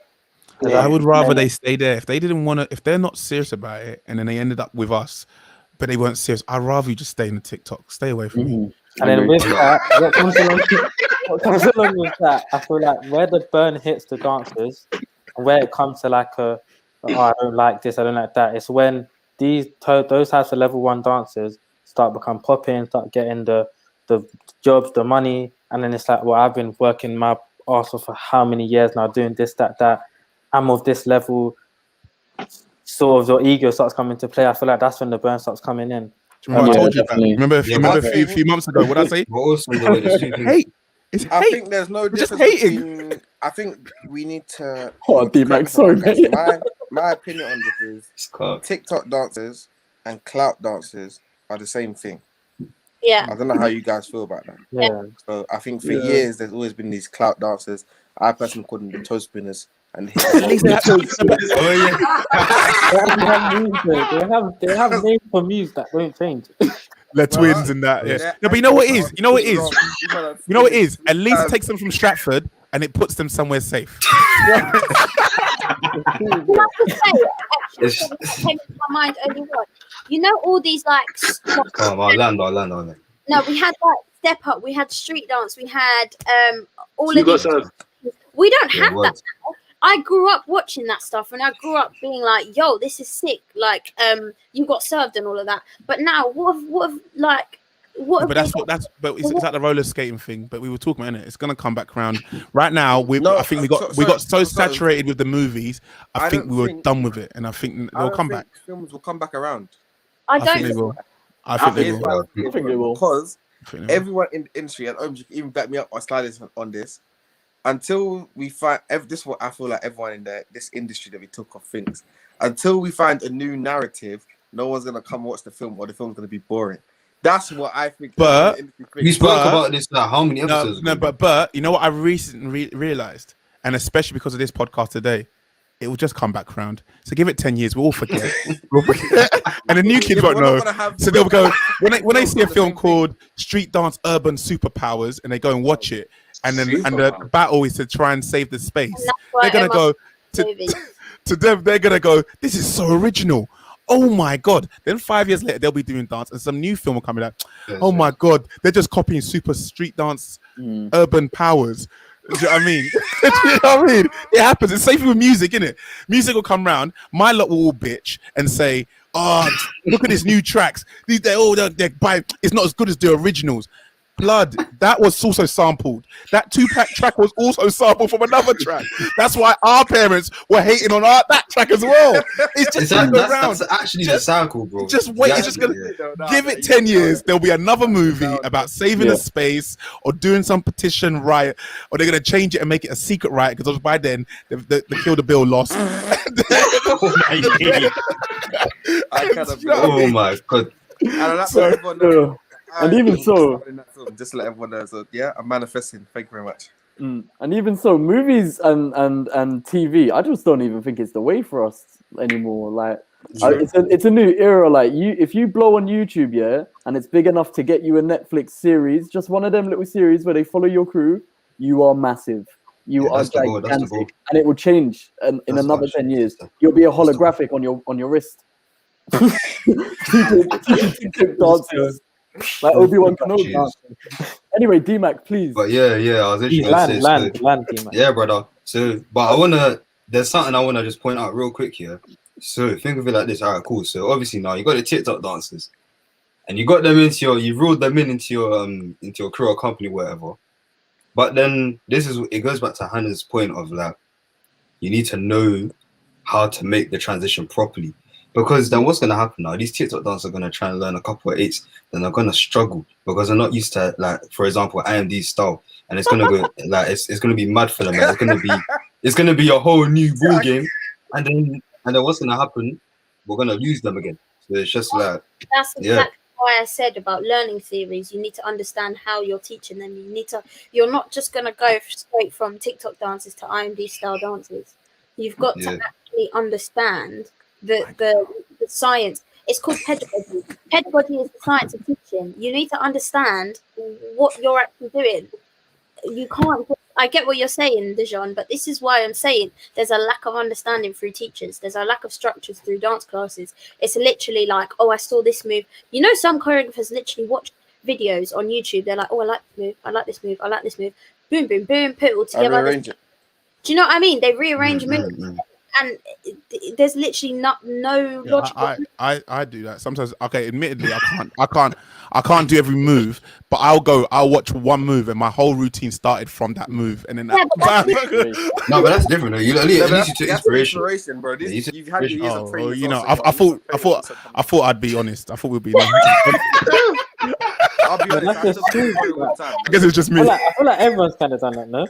[SPEAKER 1] I would rather they stay there. If they didn't want to, if they're not serious about it, and then they ended up with us, but they weren't serious, I'd rather you just stay in the TikTok. Stay away from me.
[SPEAKER 4] And then with that, what comes along with that, I feel like where the burn hits the dancers, and where it comes to like a oh, I don't like this, I don't like that. It's when those types of level 1 dancers start become popping, start getting the jobs, the money, and then it's like, well, I've been working my arse off for how many years now, doing this, that. I'm of this level. Sort of your ego starts coming to play. I feel like that's when the burn starts coming in.
[SPEAKER 1] Remember I told you that.
[SPEAKER 6] definitely.
[SPEAKER 1] Remember a few months ago. What I say?
[SPEAKER 7] But also the way the street
[SPEAKER 1] Hate. It's
[SPEAKER 3] I
[SPEAKER 1] hate.
[SPEAKER 3] think there's no
[SPEAKER 1] just
[SPEAKER 3] difference
[SPEAKER 1] hating.
[SPEAKER 3] between. I think we need to.
[SPEAKER 6] Oh, D-Max, sorry, mate.
[SPEAKER 3] My opinion on this is TikTok dancers and clout dancers are the same thing.
[SPEAKER 2] Yeah.
[SPEAKER 3] I don't know how you guys feel about that.
[SPEAKER 4] Yeah.
[SPEAKER 3] So I think for years there's always been these clout dancers. I personally call them the toe spinners. And
[SPEAKER 1] At least they
[SPEAKER 4] they have names for moves that don't change.
[SPEAKER 1] The twins and that, yeah. No, but you know what it is? You know what it is? You know what it is? At least it takes them from Stratford and it puts them somewhere safe.
[SPEAKER 2] Came into my mind only one. You know all these like.
[SPEAKER 7] Come on, land.
[SPEAKER 2] No, we had like Step Up, we had Street Dance, we had all
[SPEAKER 5] You
[SPEAKER 2] of
[SPEAKER 5] got
[SPEAKER 2] these.
[SPEAKER 5] some.
[SPEAKER 2] We don't have
[SPEAKER 7] what?
[SPEAKER 2] that now. I grew up watching that stuff, and I grew up being like, "Yo, this is sick!" Like, you got served and all of that. But now, what have
[SPEAKER 1] But it's like the roller skating thing. But we were talking about it. It's gonna come back around. Right now, I think we got so saturated with the movies. I think we were done with it, and I think they'll come back.
[SPEAKER 3] Films will come back around.
[SPEAKER 2] I
[SPEAKER 1] think they will. I think they will.
[SPEAKER 6] I think they will.
[SPEAKER 3] Because everyone in the industry, and you can even back me up or slide this on this. Until we find this, is what I feel like everyone in this industry that we took off thinks. Until we find a new narrative, no one's gonna come watch the film, or the film's gonna be boring. That's what I think.
[SPEAKER 1] But
[SPEAKER 7] we spoke about this now. How many episodes?
[SPEAKER 1] No, but you know what I recently realized, and especially because of this podcast today, it will just come back round. So give it 10 years, we'll all forget. And the new kids won't know. So they'll go when they see a film called Street Dance Urban Superpowers, and they go and watch it. And then the battle is to try and save the space. They're gonna go to them. They're gonna go. This is so original. Oh my god! Then 5 years later, they'll be doing dance, and some new film will come out. Oh my god! They're just copying Super Street Dance Urban Powers. Do you know what I mean? Do you know what I mean? It happens. It's safe with music, innit? Music will come round. My lot will all bitch and say, "Oh, look at these new tracks. They're it's not as good as the originals." Blood, that was also sampled. That Tupac track was also sampled from another track. That's why our parents were hating on that track as well. It's just going around.
[SPEAKER 7] That's actually the cycle, bro.
[SPEAKER 1] Just wait. It's just gonna give it 10 years. There'll be another movie about saving a space or doing some petition riot, or they're gonna change it and make it a secret riot because by then the Kill the Bill lost.
[SPEAKER 7] Oh my god!
[SPEAKER 6] And even so,
[SPEAKER 3] just to let everyone know. So yeah, I'm manifesting. Thank you very much.
[SPEAKER 6] And even so, movies and TV, I just don't even think it's the way for us anymore. Like, it's a new era. Like, if you blow on YouTube, and it's big enough to get you a Netflix series, just one of them little series where they follow your crew, you are massive. You are gigantic, and it will change in another 10 years. You'll be a holographic on your wrist. Dancers. Like Obi-Wan Kenobi. Anyway, D-Mac, please.
[SPEAKER 7] But yeah, I was literally going to say.
[SPEAKER 4] Land, D-Mac.
[SPEAKER 7] Yeah, brother. So, but there's something I want to just point out real quick here. So, think of it like this. All right, cool. So, obviously now you got the TikTok dancers, and you got them you rolled them into your crew or company, whatever. But then it goes back to Hannah's point of like, you need to know how to make the transition properly. Because then what's going to happen now? These TikTok dancers are going to try and learn a couple of eights. Then they're going to struggle because they're not used to, like, for example, IMD style. And it's going to go, like, it's going to be mad for them. Like, it's going to be a whole new ball game. And then what's going to happen? We're going to lose them again. So it's just like,
[SPEAKER 2] that's exactly why I said about learning theories. You need to understand how you're teaching them. You're not just going to go straight from TikTok dances to IMD style dances. You've got to actually understand the science. It's called pedagogy. Pedagogy is the science of teaching. You need to understand what you're actually doing. You can't. I get what you're saying, Dijon, but this is why I'm saying there's a lack of understanding through teachers. There's a lack of structures through dance classes. It's literally like, oh, I saw this move. You know, some choreographers literally watch videos on YouTube. They're like, oh, I like this move. I like this move. I like this move. Boom, boom, boom. Put it all together.
[SPEAKER 3] Rearrange it.
[SPEAKER 2] Do you know what I mean? They rearrange moves. and there's literally no
[SPEAKER 1] Yeah,
[SPEAKER 2] logical.
[SPEAKER 1] I do that sometimes. Okay, admittedly, I can't do every move, but I'll watch one move, and my whole routine started from that move, and then
[SPEAKER 2] Yeah, but
[SPEAKER 7] No, but that's different. Though. At least you took
[SPEAKER 3] That's
[SPEAKER 7] inspiration.
[SPEAKER 3] bro.
[SPEAKER 7] Yeah, you took
[SPEAKER 3] You've had your years of training.
[SPEAKER 1] you know,
[SPEAKER 3] as well, so
[SPEAKER 1] I thought I'd be honest. I thought we'd be.
[SPEAKER 3] I'll be honest.
[SPEAKER 4] That's
[SPEAKER 3] I
[SPEAKER 4] just
[SPEAKER 3] just
[SPEAKER 4] true.
[SPEAKER 3] do it all the time.
[SPEAKER 1] I guess it was just me.
[SPEAKER 4] I feel like everyone's kind of done that, no?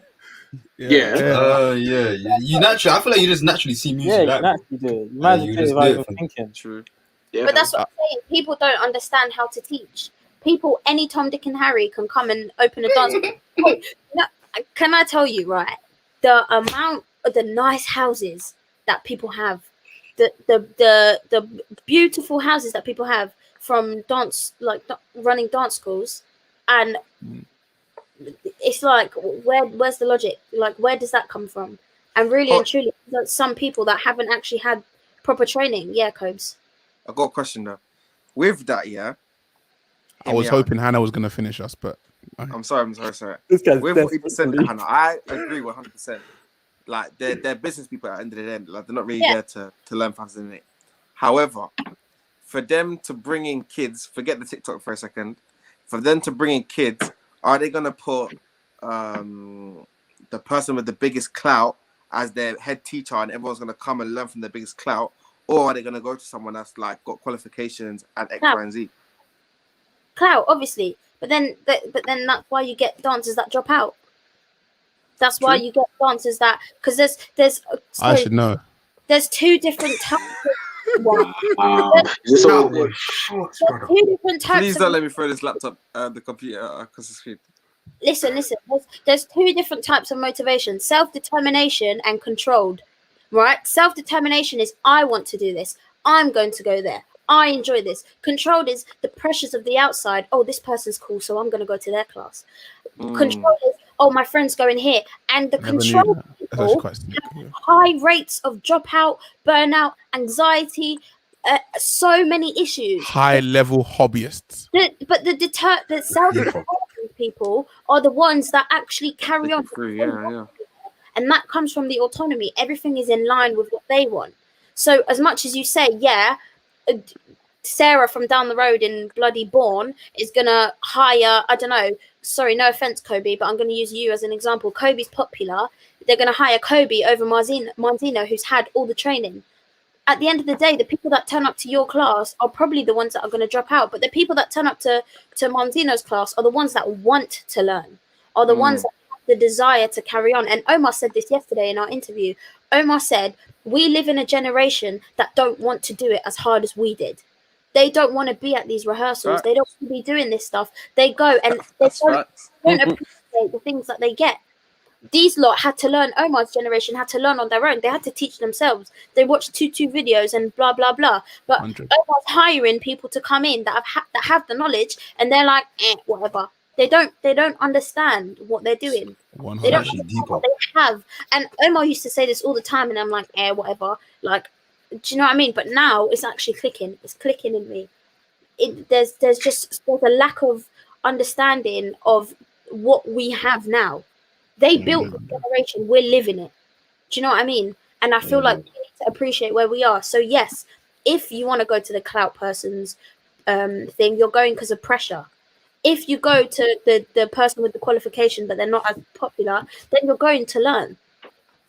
[SPEAKER 5] Yeah.
[SPEAKER 7] Yeah. You naturally, I feel like you just naturally see music.
[SPEAKER 4] Yeah, you
[SPEAKER 7] like,
[SPEAKER 4] naturally do it. You might as well
[SPEAKER 7] you
[SPEAKER 4] do it
[SPEAKER 7] just
[SPEAKER 4] without
[SPEAKER 7] do it
[SPEAKER 4] even
[SPEAKER 7] from-
[SPEAKER 4] thinking.
[SPEAKER 3] True.
[SPEAKER 5] Yeah.
[SPEAKER 2] But that's what I'm saying. People don't understand how to teach. People, any Tom, Dick, and Harry can come and open a dance. Wait, no, can I tell you, right? The amount of the nice houses that people have, the beautiful houses that people have from dance, like running dance schools, and it's like, where's the logic? Like, where does that come from? And really and truly, there's some people that haven't actually had proper training. Yeah, Cobes.
[SPEAKER 3] I got a question though. With that, yeah.
[SPEAKER 1] I was hoping Hannah was gonna finish us, but
[SPEAKER 3] I'm sorry.
[SPEAKER 4] This guy's
[SPEAKER 3] With what you said,
[SPEAKER 4] desperately-
[SPEAKER 3] Hannah, I agree 100%. Like they're business people at the end of the day. Like they're not really there to learn fast in it. However, for them to bring in kids, forget the TikTok for a second. For them to bring in kids, are they gonna put the person with the biggest clout as their head teacher, and everyone's gonna come and learn from the biggest clout, or are they gonna go to someone that's like got qualifications and X, Y, and Z?
[SPEAKER 2] Clout, obviously, but then that's why you get dancers that drop out. That's why you get dancers that, because there's
[SPEAKER 1] I should know.
[SPEAKER 2] there's two different types of
[SPEAKER 5] Is this all
[SPEAKER 2] there's two different types
[SPEAKER 3] Please
[SPEAKER 2] of
[SPEAKER 3] don't let me throw this laptop, the computer across the screen.
[SPEAKER 2] listen. There's two different types of motivation: self-determination and controlled. Right? Self-determination is I want to do this. I'm going to go there. I enjoy this. Controlled is the pressures of the outside. Oh, this person's cool, so I'm going to go to their class. Control is, oh, my friend's going here. And the
[SPEAKER 1] Never knew
[SPEAKER 2] control
[SPEAKER 1] that. That's
[SPEAKER 2] people
[SPEAKER 1] actually quite sneaky, yeah.
[SPEAKER 2] have high rates of dropout, burnout, anxiety, so many issues.
[SPEAKER 1] High level hobbyists.
[SPEAKER 2] The self-determined people are the ones that actually carry on.
[SPEAKER 3] Yeah.
[SPEAKER 2] And that comes from the autonomy. Everything is in line with what they want. So as much as you say, Sarah from down the road in bloody Bourne is going to hire, I don't know, sorry, no offense, Kobe, but I'm going to use you as an example. Kobe's popular. They're going to hire Kobe over Marzino, who's had all the training. At the end of the day, the people that turn up to your class are probably the ones that are going to drop out. But the people that turn up to Marzino's class are the ones that want to learn, are the ones that have the desire to carry on. And Omar said this yesterday in our interview. Omar said, we live in a generation that don't want to do it as hard as we did. They don't want to be at these rehearsals.
[SPEAKER 3] Right.
[SPEAKER 2] They don't want to be doing this stuff. They go and they don't appreciate the things that they get. These lot had to learn. Omar's generation had to learn on their own. They had to teach themselves. They watched tutu videos and blah blah blah. But
[SPEAKER 1] 100.
[SPEAKER 2] Omar's hiring people to come in that have the knowledge, and they're like, whatever. They don't understand what they're doing. They
[SPEAKER 1] 100.
[SPEAKER 2] don't
[SPEAKER 7] Actually,
[SPEAKER 2] understand
[SPEAKER 7] deeper.
[SPEAKER 2] what they have. And Omar used to say this all the time, and I'm like, whatever. Like, do you know what I mean? But now it's actually clicking. It's clicking in me. There's a lack of understanding of what we have now. They built the generation. We're living it. Do you know what I mean? And I feel like we need to appreciate where we are. So yes, if you want to go to the clout person's thing, you're going because of pressure. If you go to the person with the qualification but they're not as popular, then you're going to learn.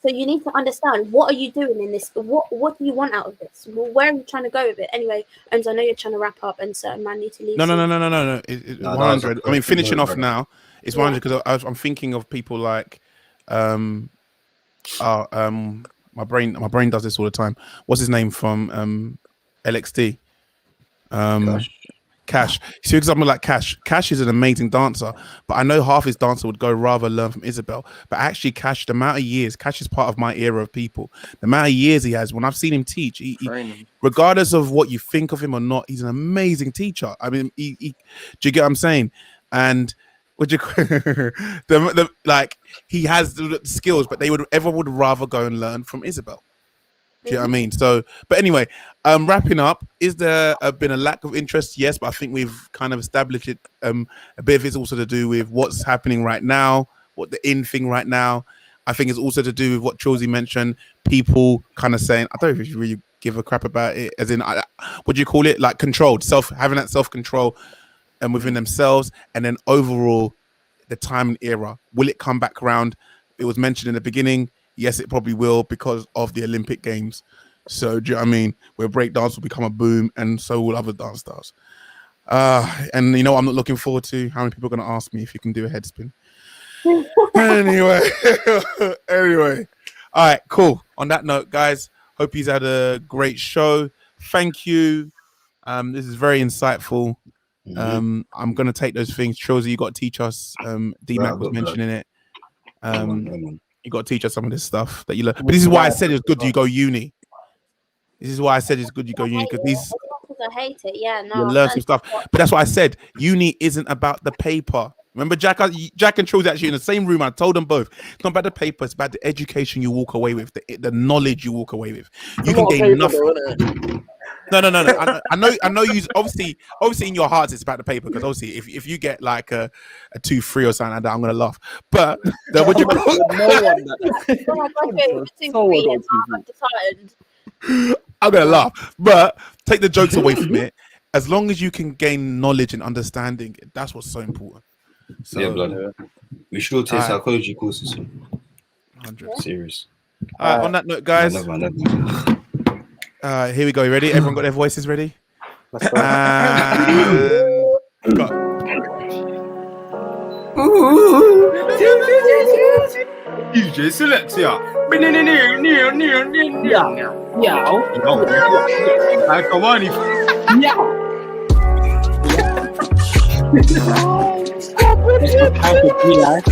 [SPEAKER 2] So you need to understand, what are you doing in this? What do you want out of this? Where are you trying to go with it? Anyway, I know you're trying to wrap up, and certain man need to leave.
[SPEAKER 1] No.
[SPEAKER 7] No,
[SPEAKER 1] It's
[SPEAKER 7] that was
[SPEAKER 1] 100.
[SPEAKER 7] a
[SPEAKER 1] I mean, finishing
[SPEAKER 7] good
[SPEAKER 1] off
[SPEAKER 7] note,
[SPEAKER 1] now. It's 100 because I'm thinking of people like, my brain does this all the time. What's his name from LXD? Cash. See, example like Cash. Cash is an amazing dancer, but I know half his dancer would go rather learn from Isabel. But actually, Cash, the amount of years, Cash is part of my era of people. The amount of years he has, when I've seen him teach, he regardless of what you think of him or not, he's an amazing teacher. I mean, do you get what I'm saying? And would you like he has the skills, but everyone would rather go and learn from Isabel. Do you know what I mean? So, but anyway, wrapping up, is there been a lack of interest? Yes, but I think we've kind of established it. A bit of it's also to do with what's happening right now, what the in thing right now. I think it's also to do with what Chelsea mentioned. People kind of saying, I don't know if you really give a crap about it, as in, what do you call it? Like controlled, having that self-control and within themselves, and then overall, the time and era. Will it come back around? It was mentioned in the beginning. Yes, it probably will because of the Olympic Games. So, do you know what I mean? Where breakdance will become a boom, and so will other dance styles. And you know, I'm not looking forward to how many people are going to ask me if you can do a head spin. anyway, all right, cool. On that note, guys, hope you've had a great show. Thank you. This is very insightful. I'm going to take those things. Chelsea, you got to teach us. D-Mac was mentioning it. You got to teach us some of this stuff that you learn. But this is why I said it's good you go uni. This is why I said it's good you go uni, because these.
[SPEAKER 2] I hate it. Yeah, no.
[SPEAKER 1] You learn some stuff. But that's what I said. Uni isn't about the paper. Remember, Jack and Chelsea actually in the same room. I told them both. It's not about the paper. It's about the education you walk away with, the knowledge you walk away with. You can gain nothing. No. I know. You obviously in your hearts it's about the paper, because obviously if you get like a 2-3 or something like that, I'm gonna laugh. But what you call I'm gonna laugh. But take the jokes away from it. As long as you can gain knowledge and understanding, that's what's so important. So,
[SPEAKER 7] yeah, blood. We should all take psychology courses.
[SPEAKER 1] 100.
[SPEAKER 7] Serious.
[SPEAKER 1] On that note, guys.
[SPEAKER 7] Never.
[SPEAKER 1] Here we go. You ready? Everyone got their voices ready?
[SPEAKER 4] Let's go.
[SPEAKER 1] Go.
[SPEAKER 7] DJ Selector. Come on,
[SPEAKER 4] How could you like?